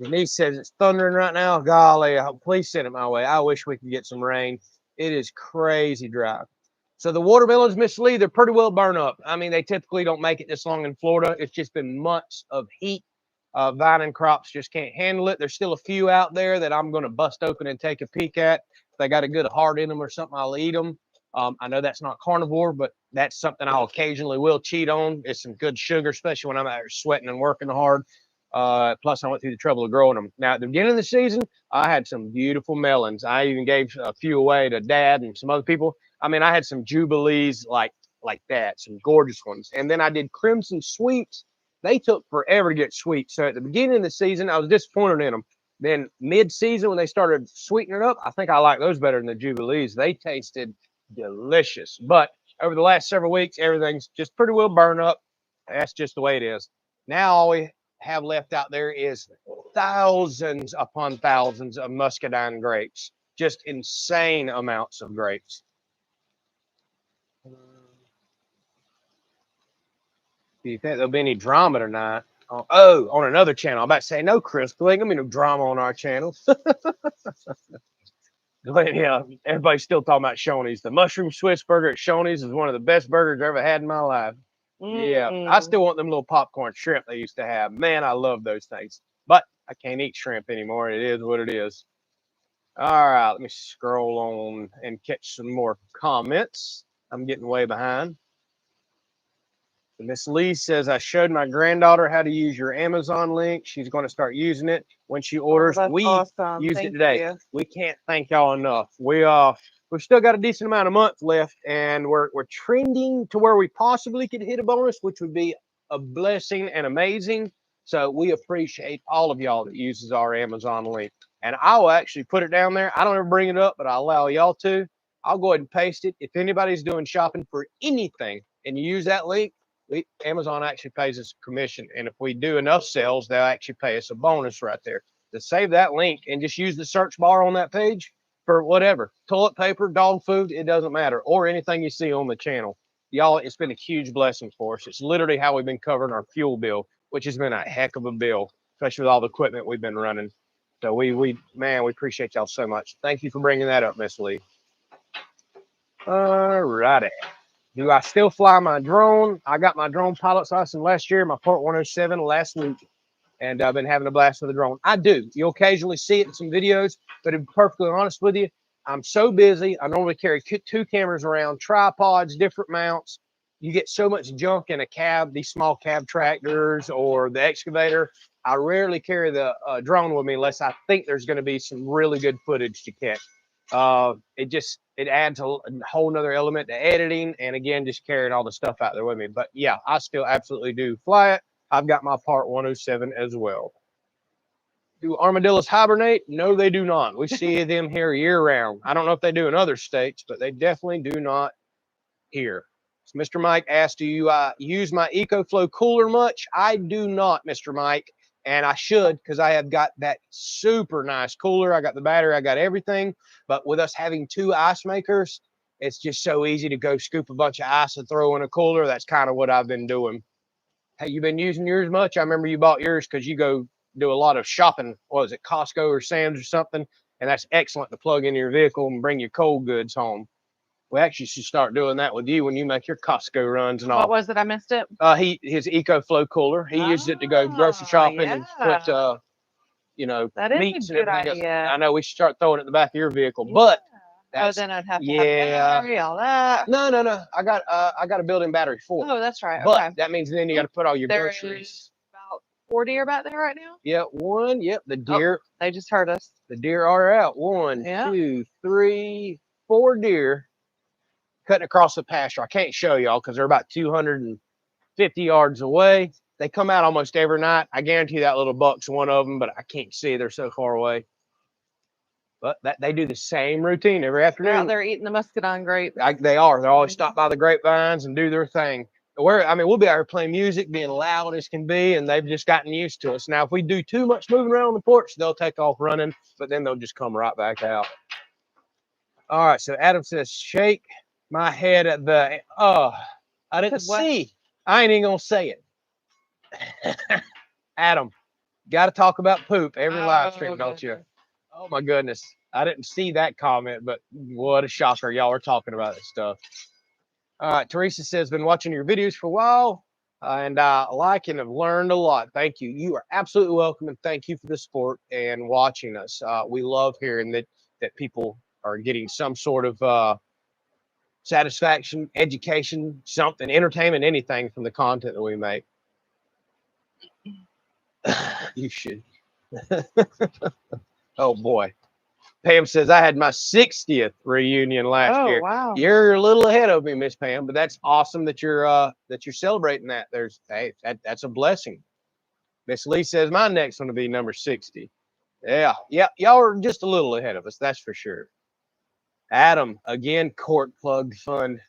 Denise says it's thundering right now. Golly, please send it my way. I wish we could get some rain. It is crazy dry. So the watermelons, Miss Lee, they're pretty well burned up. I mean, they typically don't make it this long in Florida. It's just been months of heat. Vine and crops just can't handle it. There's still a few out there that I'm going to bust open and take a peek at. If they got a good heart in them or something, I'll eat them. I know that's not carnivore, but that's something I'll occasionally will cheat on. It's some good sugar, especially when I'm out there sweating and working hard. Plus, I went through the trouble of growing them. Now, at the beginning of the season, I had some beautiful melons. I even gave a few away to Dad and some other people. I mean, I had some Jubilees like that, some gorgeous ones. And then I did Crimson Sweets. They took forever to get sweet. So at the beginning of the season, I was disappointed in them. Then mid-season, when they started sweetening it up, I think I like those better than the Jubilees. They tasted delicious. But over the last several weeks, everything's just pretty well burned up. That's just the way it is. Now all we have left out there is thousands upon thousands of muscadine grapes. Just insane amounts of grapes. Do you think there'll be any drama tonight? Oh, on another channel. I'm about to say, no, Chris, there ain't gonna be no drama on our channel. Yeah, everybody's still talking about Shoney's. The mushroom Swiss burger at Shoney's is one of the best burgers I ever had in my life. Yeah, I still want them little popcorn shrimp they used to have. Man, I love those things. But I can't eat shrimp anymore. It is what it is. All right, let me scroll on and catch some more comments. I'm getting way behind. Miss Lee says, I showed my granddaughter how to use your Amazon link. She's going to start using it when she orders. We used it today. We can't thank y'all enough. we've still got a decent amount of months left, and we're trending to where we possibly could hit a bonus, which would be a blessing and amazing. So we appreciate all of y'all that uses our Amazon link. And I will actually put it down there. I don't ever bring it up, but I'll allow y'all to. I'll go ahead and paste it. If anybody's doing shopping for anything and you use that link, Amazon actually pays us a commission. And if we do enough sales, they'll actually pay us a bonus right there. To save that link and just use the search bar on that page for whatever, toilet paper, dog food, it doesn't matter, or anything you see on the channel. Y'all, it's been a huge blessing for us. It's literally how we've been covering our fuel bill, which has been a heck of a bill, especially with all the equipment we've been running. So we appreciate y'all so much. Thank you for bringing that up, Miss Lee. All righty. Do I still fly my drone? I got my drone pilot's license last year, my Part 107 last week, and I've been having a blast with the drone. I do. You'll occasionally see it in some videos, but to be perfectly honest with you, I'm so busy. I normally carry 2 cameras around, tripods, different mounts. You get so much junk in a cab, these small cab tractors or the excavator. I rarely carry the drone with me unless I think there's going to be some really good footage to catch. It adds a whole nother element to editing, and again, just carrying all the stuff out there with me. But yeah, I still absolutely do fly it. I've got my Part 107 as well. Do armadillos hibernate? No, they do not. We see them here year round. I don't know if they do in other states, but they definitely do not here. So Mr. Mike asked, do you use my EcoFlow cooler much? I do not, Mr. Mike, and I should, because I have got that super nice cooler. I got the battery, I got everything. But with us having 2 ice makers, it's just so easy to go scoop a bunch of ice and throw in a cooler. That's kind of what I've been doing. Have you been using yours much? I remember you bought yours because you go do a lot of shopping. What was it, Costco or Sam's or something? And that's excellent to plug into your vehicle and bring your cold goods home. We actually should start doing that with you when you make your Costco runs and all. What was it? I missed it. His EcoFlow cooler. He used it to go grocery shopping and put that is meats a and good everything idea. else. I know we should start throwing it in the back of your vehicle, but then I'd have to have battery, all that. No. I got a built-in battery for it. Oh, that's right. But okay. that means then you got to put all your groceries. About 4 deer back there right now. Yeah, one. Yep, the deer. Oh, they just heard us. The deer are out. 1, 2, 3, 4 deer cutting across the pasture. I can't show y'all because they're about 250 yards away. They come out almost every night. I guarantee that little buck's one of them, but I can't see. They're so far away. But they do the same routine every afternoon. They're out there eating the muscadine grape. They are. They always stop by the grapevines and do their thing. We'll be out here playing music, being loud as can be, and they've just gotten used to us. Now, if we do too much moving around on the porch, they'll take off running, but then they'll just come right back out. All right, so Adam says, shake my head at the, I didn't see. I ain't even going to say it. Adam, got to talk about poop every live stream, don't you? Oh, my goodness. I didn't see that comment, but what a shocker. Y'all are talking about this stuff. All right, Teresa says, been watching your videos for a while, and I like and have learned a lot. Thank you. You are absolutely welcome, and thank you for the support and watching us. We love hearing that people are getting some sort of satisfaction, education, something, entertainment, anything from the content that we make. You should. Oh, boy. Pam says, I had my 60th reunion last year. Wow. You're a little ahead of me, Miss Pam, but that's awesome that you're celebrating that. That's a blessing. Miss Lee says, my next one will be number 60. Yeah. Y'all are just a little ahead of us, that's for sure. Adam, again, court plug fund.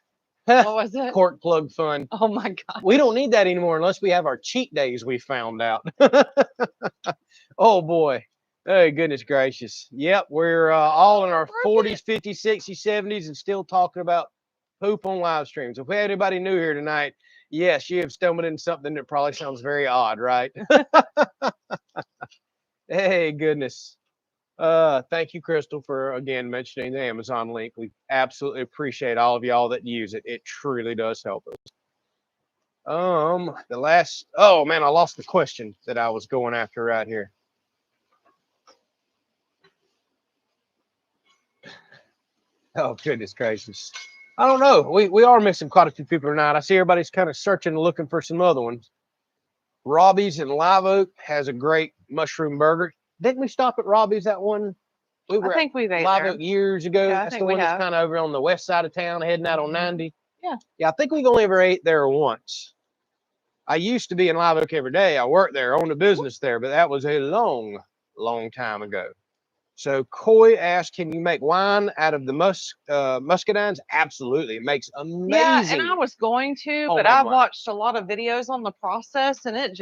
What was it? Court plug fund. Oh, my God. We don't need that anymore unless we have our cheat days, we found out. Oh, boy. Oh, goodness gracious. Yep, we're all in our 40s, 50s, 60s, 70s and still talking about poop on live streams. If we had anybody new here tonight, yes, you have stumbled into something that probably sounds very odd, right? Hey, goodness. Thank you, Crystal, for, again, mentioning the Amazon link. We absolutely appreciate all of y'all that use it. It truly does help us. Oh, man, I lost the question that I was going after right here. Oh, goodness gracious. I don't know. We are missing quite a few people tonight. I see everybody's kind of searching and looking for some other ones. Robbie's in Live Oak has a great mushroom burger. Didn't we stop at Robbie's that one We were I think we've ate Live there. Oak years ago. Yeah, I That's think the we one that's have. kind of over on the west side of town, heading out on 90. Yeah. Yeah, I think we've only ever ate there once. I used to be in Live Oak every day. I worked there, owned a business there, but that was a long, long time ago. So Coy asked, can you make wine out of the muscadines? Absolutely. It makes amazing. Yeah, and I was going to, but I watched a lot of videos on the process, and it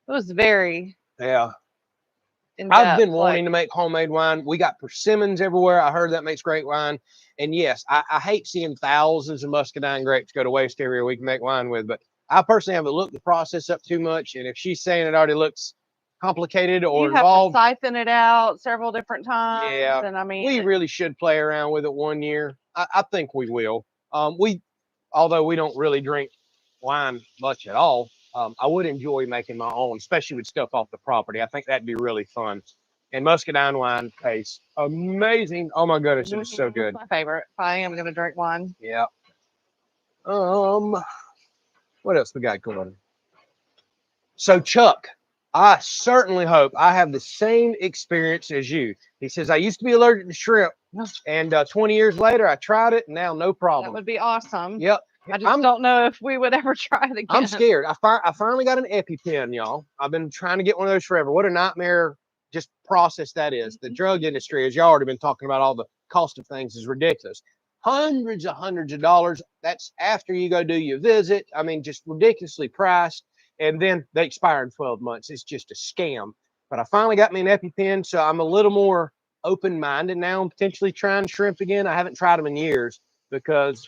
was very I've been wanting to make homemade wine. We got persimmons everywhere. I heard that makes great wine. And yes, I hate seeing thousands of muscadine grapes go to waste every year we can make wine with, but I personally haven't looked the process up too much. And if she's saying it already looks complicated or involved, you have to siphon it out several different times. Yeah, and I mean, we really should play around with it one year. I think we will. Although we don't really drink wine much at all, I would enjoy making my own, especially with stuff off the property. I think that'd be really fun. And muscadine wine tastes amazing. Oh my goodness, it is so good. My favorite. I am gonna drink wine. Yeah. What else we got going? So Chuck, I certainly hope I have the same experience as you. He says, I used to be allergic to shrimp, and 20 years later, I tried it, and now no problem. That would be awesome. Yep. I just don't know if we would ever try it again. I'm scared. I finally got an EpiPen, y'all. I've been trying to get one of those forever. What a nightmare just process that is. The drug industry, as y'all already been talking about, all the cost of things is ridiculous. Hundreds of dollars. That's after you go do your visit. I mean, just ridiculously priced. And then they expire in 12 months. It's just a scam. But I finally got me an EpiPen, so I'm a little more open-minded now. I'm potentially trying shrimp again. I haven't tried them in years because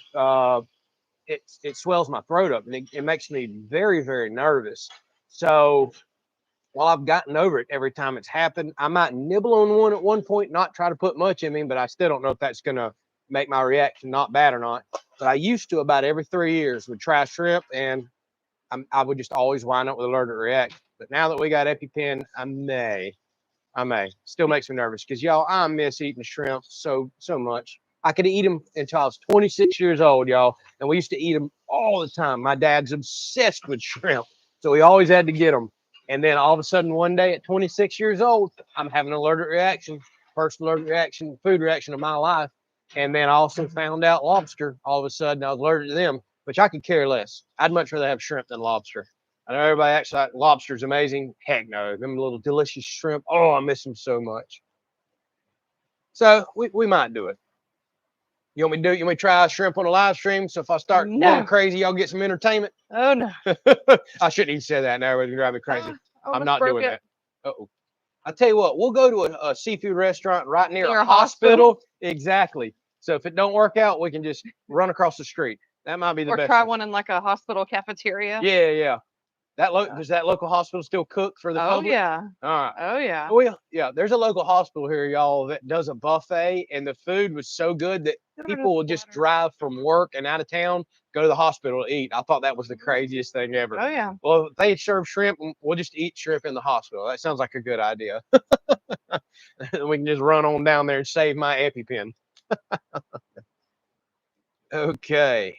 it swells my throat up, and it makes me very, very nervous. So while I've gotten over it every time it's happened, I might nibble on one at one point, not try to put much in me, but I still don't know if that's going to make my reaction not bad or not. But I used to about every 3 years would try shrimp, and I would just always wind up with allergic reaction. But now that we got EpiPen, I may. Still makes me nervous because y'all, I miss eating shrimp so much. I could eat them until I was 26 years old, y'all, and we used to eat them all the time. My dad's obsessed with shrimp, so we always had to get them. And then all of a sudden, one day at 26 years old, I'm having an allergic reaction, first allergic reaction, food reaction of my life. And then I also found out lobster. All of a sudden, I was allergic to them, which I could care less. I'd much rather have shrimp than lobster. I know everybody acts like lobster's amazing. Heck no, them little delicious shrimp. Oh, I miss them so much. So we might do it. You want me to do it? You want me to try shrimp on a live stream? So if I start going crazy, y'all get some entertainment? Oh, no. I shouldn't even say that now. It's drive me crazy. I'm not doing that. Uh-oh. I tell you what, we'll go to a seafood restaurant right near a hospital. Exactly. So if it don't work out, we can just run across the street. That might be the best. Or try one in like a hospital cafeteria. Yeah. Does that local hospital still cook for the public? Oh, yeah. All right. Oh, yeah. Well, yeah, there's a local hospital here, y'all, that does a buffet, and the food was so good that people will just drive from work and out of town, go to the hospital to eat. I thought that was the craziest thing ever. Oh, yeah. Well, if they serve shrimp, we'll just eat shrimp in the hospital. That sounds like a good idea. We can just run on down there and save my EpiPen. Okay.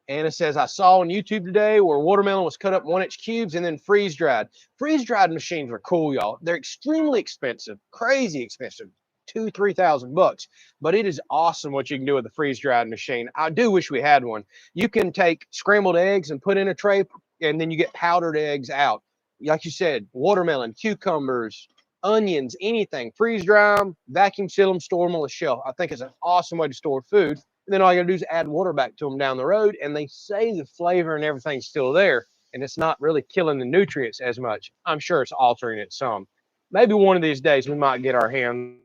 Anna says, I saw on YouTube today where watermelon was cut up 1-inch cubes and then freeze-dried. Freeze-dried machines are cool, y'all. They're extremely expensive, crazy expensive, $2,000-3,000. But it is awesome what you can do with a freeze-dried machine. I do wish we had one. You can take scrambled eggs and put in a tray, and then you get powdered eggs out. Like you said, watermelon, cucumbers, onions, anything. Freeze-dry them, vacuum seal them, store them on the shelf. I think it's an awesome way to store food. And then all you gotta do is add water back to them down the road, and they say the flavor and everything's still there, and it's not really killing the nutrients as much. I'm sure it's altering it some. Maybe one of these days we might get our hands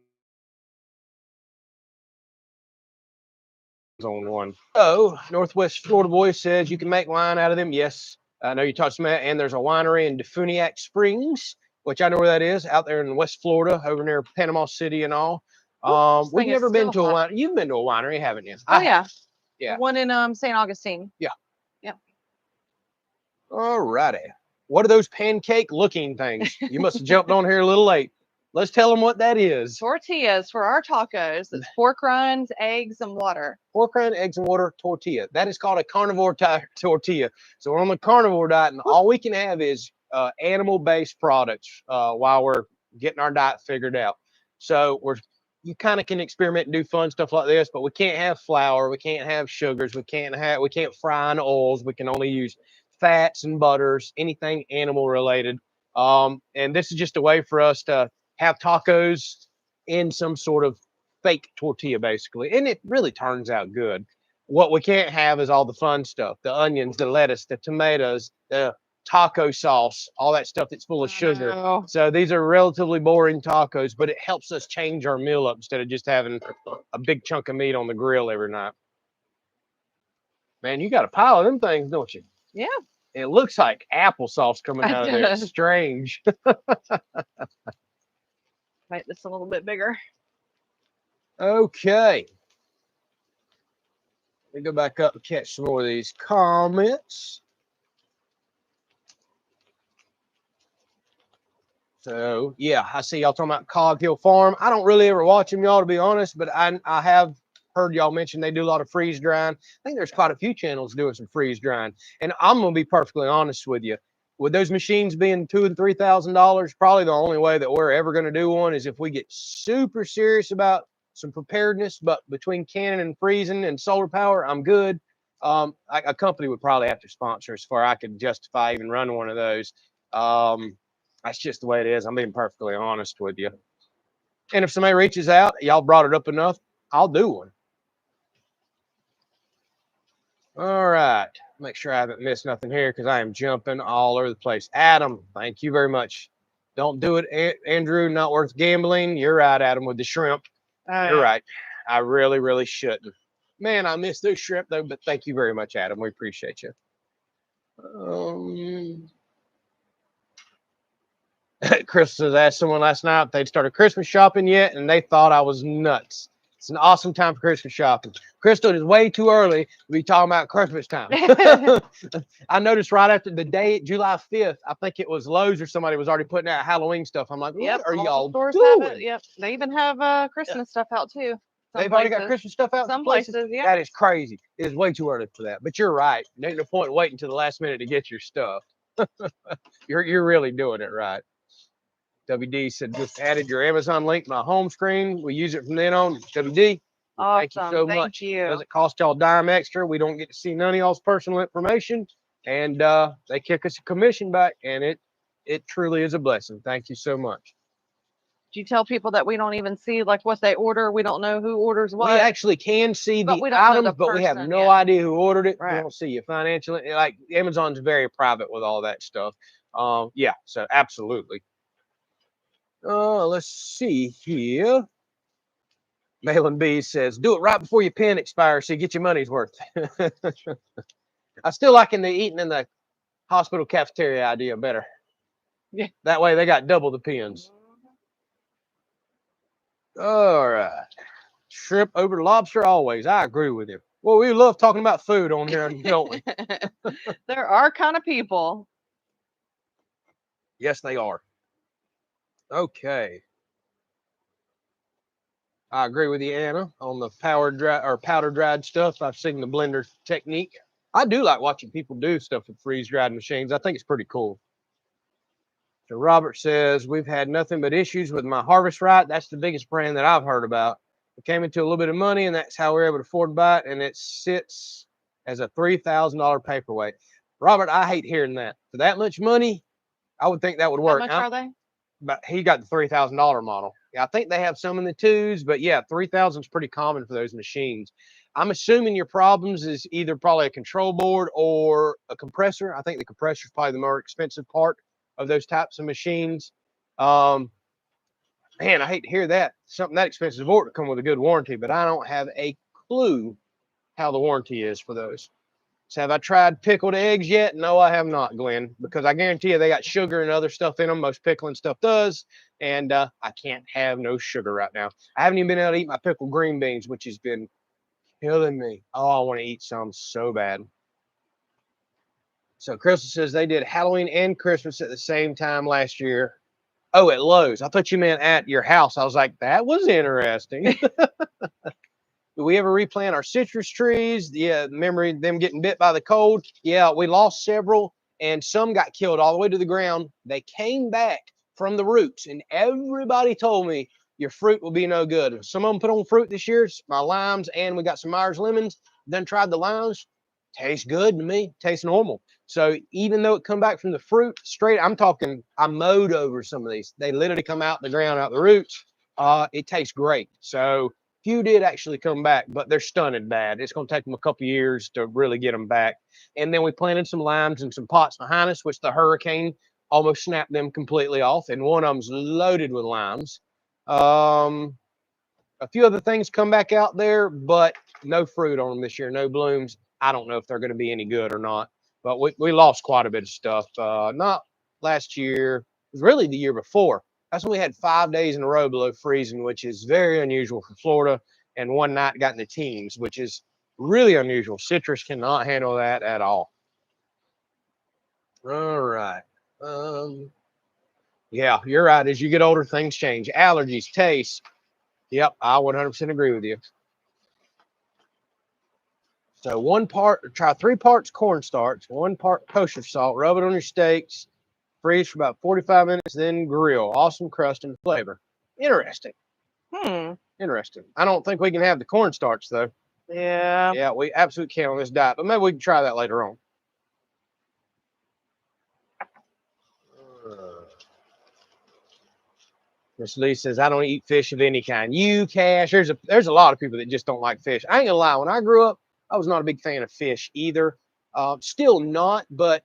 on one. So, Northwest Florida Boy says you can make wine out of them. Yes, I know you talked about that, and there's a winery in Defuniak Springs, which I know where that is, out there in West Florida, over near Panama City and all. We've never been to a winery. You've been to a winery, haven't you? Oh, yeah. Yeah. One in St. Augustine. Yeah. Yeah. All righty. What are those pancake looking things? You must have jumped on here a little late. Let's tell them what that is. Tortillas for our tacos. It's pork rinds, eggs, and water. Pork rind, eggs, and water tortilla. That is called a carnivore tortilla. So we're on the carnivore diet, and all we can have is animal-based products while we're getting our diet figured out. So we're you kind of can experiment and do fun stuff like this, but we can't have flour, we can't have sugars, we can't fry in oils. We can only use fats and butters, anything animal related. And this is just a way for us to have tacos in some sort of fake tortilla, basically, and it really turns out good. What we can't have is all the fun stuff: the onions, the lettuce, the tomatoes, the taco sauce, all that stuff that's full of sugar. So these are relatively boring tacos, but it helps us change our meal up instead of just having a big chunk of meat on the grill every night. Man, you got a pile of them things, don't you? Yeah. It looks like applesauce coming out of there. It's strange. Make this a little bit bigger. Okay. Let me go back up and catch some more of these comments. So, yeah, I see y'all talking about Cog Hill Farm. I don't really ever watch them, y'all, to be honest, but I have heard y'all mention they do a lot of freeze drying. I think there's quite a few channels doing some freeze drying. And I'm going to be perfectly honest with you. With those machines being $2,000 and $3,000, probably the only way that we're ever going to do one is if we get super serious about some preparedness. But between canning and freezing and solar power, I'm good. A company would probably have to sponsor us before I could justify even running one of those. That's just the way it is. I'm being perfectly honest with you. And if somebody reaches out, y'all brought it up enough, I'll do one. All right. Make sure I haven't missed nothing here because I am jumping all over the place. Adam, thank you very much. Don't do it, Andrew. Not worth gambling. You're right, Adam, with the shrimp. You're right. I really, really shouldn't. Man, I miss those shrimp, though, but thank you very much, Adam. We appreciate you. Crystal asked someone last night if they'd started Christmas shopping yet, and they thought I was nuts. It's an awesome time for Christmas shopping. Crystal, it is way too early to be talking about Christmas time. I noticed right after the day, July 5th, I think it was Lowe's or somebody was already putting out Halloween stuff. I'm like, what are y'all doing? Yep, they even have Christmas stuff out too. They've already got Christmas stuff out. Some places, yeah. That is crazy. It is way too early for that. But you're right. There ain't no point waiting until the last minute to get your stuff. You're really doing it right. WD said, just added your Amazon link to my home screen. We use it from then on. WD, awesome. Thank you so much. Doesn't cost y'all a dime extra. We don't get to see none of y'all's personal information. And they kick us a commission back. And it truly is a blessing. Thank you so much. Do you tell people that we don't even see like what they order? We don't know who orders what. We actually can see the items, but we have no idea who ordered it. Right. We don't see you financially. Like Amazon's very private with all that stuff. Yeah, so absolutely. Let's see here. Malin B says, do it right before your pen expires so you get your money's worth. I still liking the eating in the hospital cafeteria idea better. Yeah. That way they got double the pens. All right. Shrimp over lobster always. I agree with you. Well, we love talking about food on here, don't we? There are kind of people. Yes, they are. Okay. I agree with you, Anna, on the powder dried stuff. I've seen the blender technique. I do like watching people do stuff with freeze dried machines. I think it's pretty cool. So Robert says, we've had nothing but issues with my Harvest Right. That's the biggest brand that I've heard about. We came into a little bit of money, and that's how we're able to afford to buy it, and it sits as a $3,000 paperweight. Robert, I hate hearing that. For that much money, I would think that would work. How much are they? But he got the $3,000 model. Yeah, I think they have some in the twos, but yeah, 3,000 is pretty common for those machines. I'm assuming your problems is either probably a control board or a compressor. I think the compressor is probably the more expensive part of those types of machines. Man, I hate to hear that. Something that expensive ought to come with a good warranty, but I don't have a clue how the warranty is for those. So have I tried pickled eggs yet? No, I have not, Glenn, because I guarantee you they got sugar and other stuff in them. Most pickling stuff does. And I can't have no sugar right now. I haven't even been able to eat my pickled green beans, which has been killing me. Oh, I want to eat some so bad. So Crystal says they did Halloween and Christmas at the same time last year. Oh, at Lowe's. I thought you meant at your house. I was like, that was interesting. Do we ever replant our citrus trees? Yeah, remember them getting bit by the cold? Yeah, we lost several, and some got killed all the way to the ground. They came back from the roots, and everybody told me, your fruit will be no good. Some of them put on fruit this year, my limes, and we got some Myers lemons. Then tried the limes. Tastes good to me. Tastes normal. So even though it come back from the fruit straight, I'm talking, I mowed over some of these. They literally come out the ground, out the roots. It tastes great. So few did actually come back, but they're stunted bad. It's going to take them a couple years to really get them back. And then we planted some limes and some pots behind us, which the hurricane almost snapped them completely off. And one of them's loaded with limes. A few other things come back out there, but no fruit on them this year, no blooms. I don't know if they're going to be any good or not, but we lost quite a bit of stuff. Not last year, it was really the year before. That's when we had 5 days in a row below freezing, which is very unusual for Florida. And one night got in the teens, which is really unusual. Citrus cannot handle that at all. All right. Yeah, you're right. As you get older, things change. Allergies, taste. Yep, I 100% agree with you. So try 3 parts cornstarch, 1 part kosher salt, rub it on your steaks, freeze for about 45 minutes, then grill. Awesome crust and flavor. Interesting. Interesting. I don't think we can have the cornstarch though. Yeah. Yeah, we absolutely can't on this diet, but maybe we can try that later on. Miss Lee says, I don't eat fish of any kind. You, Cash, there's a lot of people that just don't like fish. I ain't gonna lie, when I grew up, I was not a big fan of fish either. Still not, but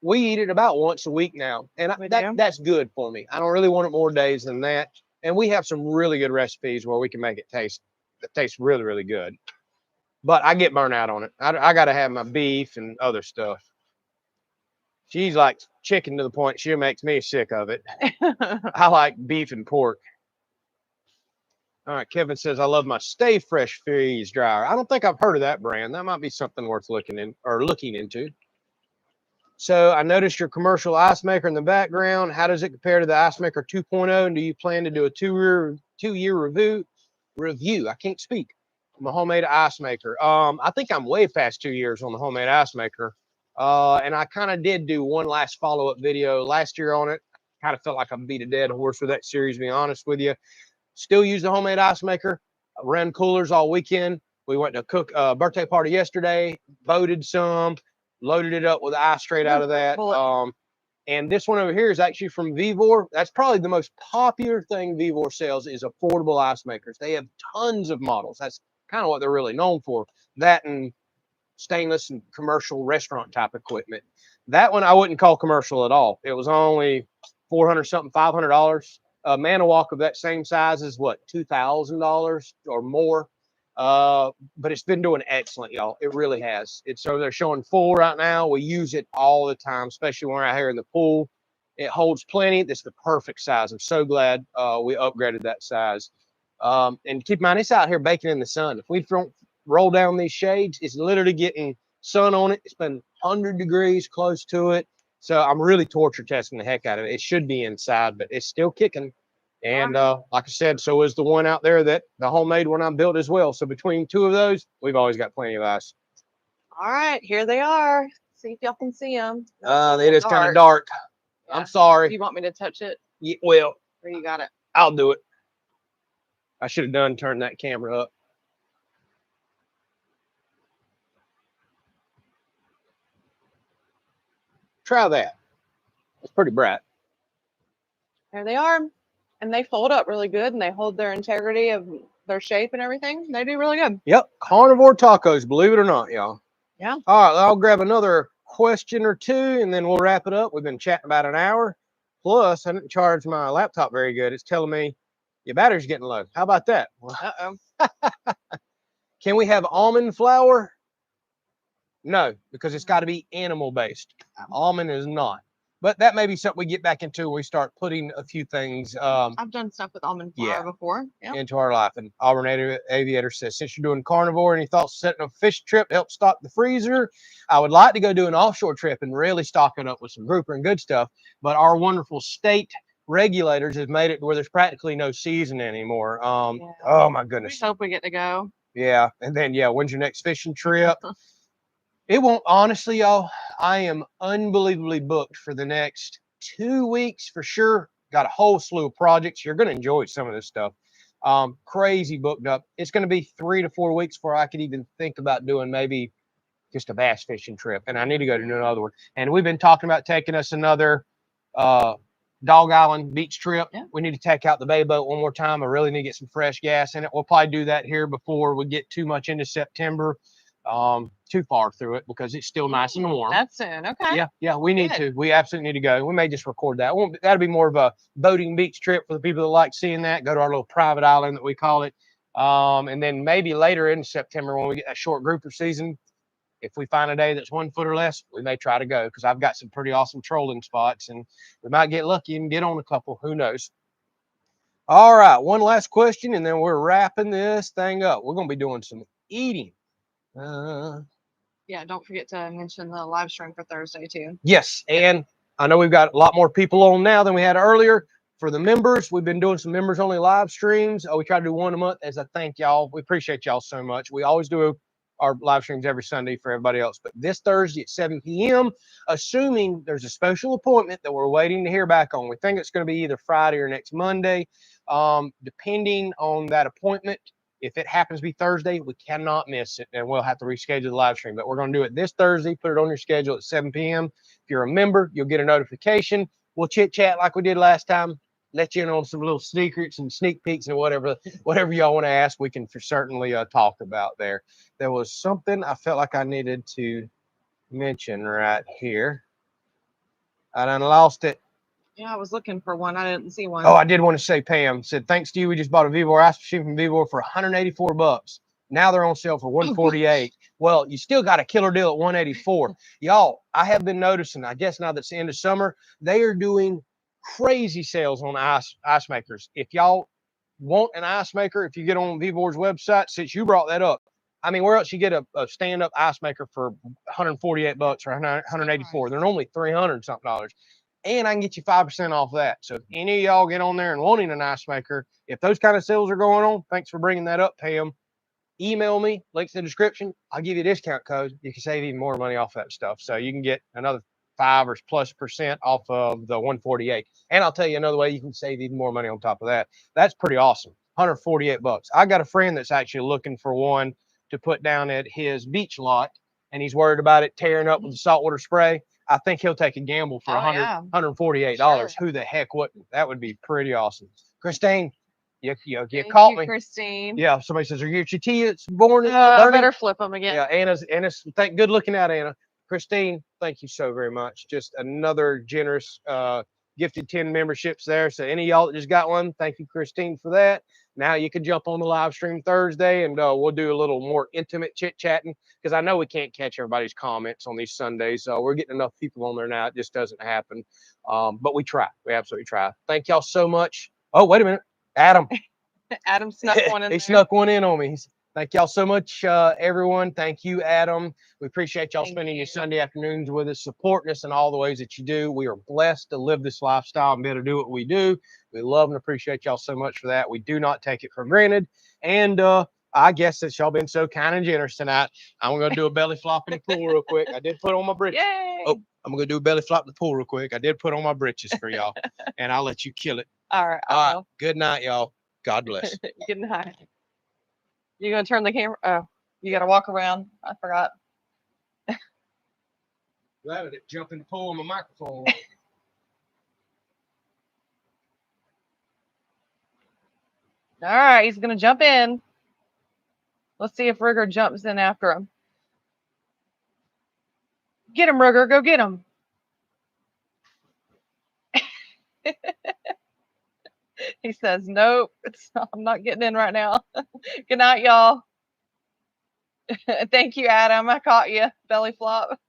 we eat it about once a week now. And that's good for me. I don't really want it more days than that. And we have some really good recipes where we can make it taste really, really good. But I get burnt out on it. I got to have my beef and other stuff. She's like chicken to the point she makes me sick of it. I like beef and pork. All right, Kevin says, I love my Stay Fresh freeze dryer. I don't think I've heard of that brand. That might be something worth looking into. So I noticed your commercial ice maker in the background. How does it compare to the ice maker 2.0? And do you plan to do a two-year review? I can't speak. I'm a homemade ice maker. I think I'm way past 2 years on the homemade ice maker. And I kind of did do one last follow-up video last year on it. Kind of felt like I beat a dead horse with that series, to be honest with you. Still use the homemade ice maker. Ran coolers all weekend. We went to cook a birthday party yesterday, boated some, loaded it up with ice straight out of that. And this one over here is actually from Vevor. That's probably the most popular thing Vevor sells is affordable ice makers. They have tons of models. That's kind of what they're really known for. That and stainless and commercial restaurant type equipment. That one I wouldn't call commercial at all. It was only $400 something, $500. A Manawak of that same size is what, $2,000 or more. But it's been doing excellent, y'all. It really has. So they're showing full right now. We use it all the time, especially when we're out here in the pool. It holds plenty. It's the perfect size. I'm so glad we upgraded that size. And keep in mind, it's out here baking in the sun. If we don't roll down these shades, it's literally getting sun on it. It's been 100 degrees close to it. So I'm really torture testing the heck out of it. It should be inside, but it's still kicking. And like I said, so is the one out there, that the homemade one I built as well. So between two of those, we've always got plenty of ice. All right, here they are. See if y'all can see them. It is kind of dark. Yeah. I'm sorry. Do you want me to touch it? Yeah, well, or you got it? I'll do it. I should have turned that camera up. Try that. It's pretty bright. There they are. And they fold up really good, and they hold their integrity of their shape and everything. They do really good. Yep. Carnivore tacos, believe it or not, y'all. Yeah. All right, I'll grab another question or two, and then we'll wrap it up. We've been chatting about an hour. Plus, I didn't charge my laptop very good. It's telling me your battery's getting low. How about that? Uh-oh. Can we have almond flour? No, because it's got to be animal-based. Almond is not. But that may be something we get back into when we start putting a few things. I've done stuff with almond flour before. Yep. Into our life. And Auburn Aviator says, since you're doing carnivore, any thoughts of setting up a fish trip to help stock the freezer? I would like to go do an offshore trip and really stock it up with some grouper and good stuff. But our wonderful state regulators have made it where there's practically no season anymore. Oh, my goodness. We hope we get to go. Yeah. And then, when's your next fishing trip? It won't, honestly, y'all. I am unbelievably booked for the next 2 weeks for sure. Got a whole slew of projects. You're going to enjoy some of this stuff. Crazy booked up. It's going to be 3 to 4 weeks before I could even think about doing maybe just a bass fishing trip. And I need to go to another one. And we've been talking about taking us another Dog Island beach trip. Yeah. We need to take out the bay boat one more time. I really need to get some fresh gas in it. We'll probably do that here before we get too much into September, too far through it, because it's still nice and warm. That's soon. Okay. Yeah, we need to. We absolutely need to go. We may just record that. That'll be more of a boating beach trip for the people that like seeing that. Go to our little private island that we call it. And then maybe later in September when we get that short grouper season, if we find a day that's 1 foot or less, we may try to go, because I've got some pretty awesome trolling spots, and we might get lucky and get on a couple. Who knows? All right, one last question, and then we're wrapping this thing up. We're going to be doing some eating. Yeah, don't forget to mention the live stream for Thursday too. Yes, and I know we've got a lot more people on now than we had earlier. For the members, we've been doing some members only live streams. We try to do one a month as a thank y'all. We appreciate y'all so much. We always do our live streams every Sunday for everybody else. But this Thursday at 7 p.m., assuming there's a special appointment that we're waiting to hear back on. We think it's going to be either Friday or next Monday. Depending on that appointment, if it happens to be Thursday, we cannot miss it, and we'll have to reschedule the live stream. But we're going to do it this Thursday. Put it on your schedule at 7 p.m. If you're a member, you'll get a notification. We'll chit-chat like we did last time. Let you in on some little secrets and sneak peeks and whatever y'all want to ask, we can certainly talk about there. There was something I felt like I needed to mention right here. I done lost it. Yeah, I was looking for one. I didn't see one. Oh, I did want to say, Pam said, thanks to you, we just bought a Vivor ice machine from Vivor for $184. Now they're on sale for $148. Well, you still got a killer deal at $184. Y'all, I have been noticing, I guess now that's the end of summer, they are doing crazy sales on ice makers. If y'all want an ice maker, if you get on Vivor's website, since you brought that up, I mean, where else you get a stand-up ice maker for $148 or $184? They're normally $300 something. And I can get you 5% off that. So if any of y'all get on there and wanting an ice maker, if those kind of sales are going on, thanks for bringing that up, Pam. Email me, links in the description. I'll give you a discount code. You can save even more money off that stuff. So you can get another 5 or plus % off of the 148. And I'll tell you another way you can save even more money on top of that. That's pretty awesome. $148. I got a friend that's actually looking for one to put down at his beach lot, and he's worried about it tearing up with the saltwater spray. I think he'll take a gamble for $148. Sure. Who the heck wouldn't? That would be pretty awesome. Christine, you caught me. Christine. Yeah, somebody says, are your tortillas burning? I better flip them again. Yeah, Anna's good looking out, Anna. Christine, thank you so very much. Just another generous gifted 10 memberships there. So any of y'all that just got one, thank you, Christine, for that. Now you can jump on the live stream Thursday, and we'll do a little more intimate chit-chatting, because I know we can't catch everybody's comments on these Sundays. So we're getting enough people on there now. It just doesn't happen. But we try. We absolutely try. Thank y'all so much. Oh, wait a minute. Adam. Adam snuck one in. He snuck one in on me. Thank y'all so much, everyone. Thank you, Adam. We appreciate y'all spending your Sunday afternoons with us, supporting us in all the ways that you do. We are blessed to live this lifestyle and be able to do what we do. We love and appreciate y'all so much for that. We do not take it for granted. And I guess that y'all been so kind and generous tonight, I'm going to do a belly flop in the pool real quick. I did put on my britches. Yay! Oh, I'm going to do a belly flop in the pool real quick. I did put on my britches for y'all, and I'll let you kill it. All right. All right. Good night, y'all. God bless. Good night. You gonna turn the camera? Oh, you gotta walk around. I forgot. Glad I didn't jump in the pool on my microphone. All right, he's gonna jump in. Let's see if Ruger jumps in after him. Get him, Ruger. Go get him. He says, nope, I'm not getting in right now. Good night, y'all. Thank you, Adam. I caught you. Belly flop.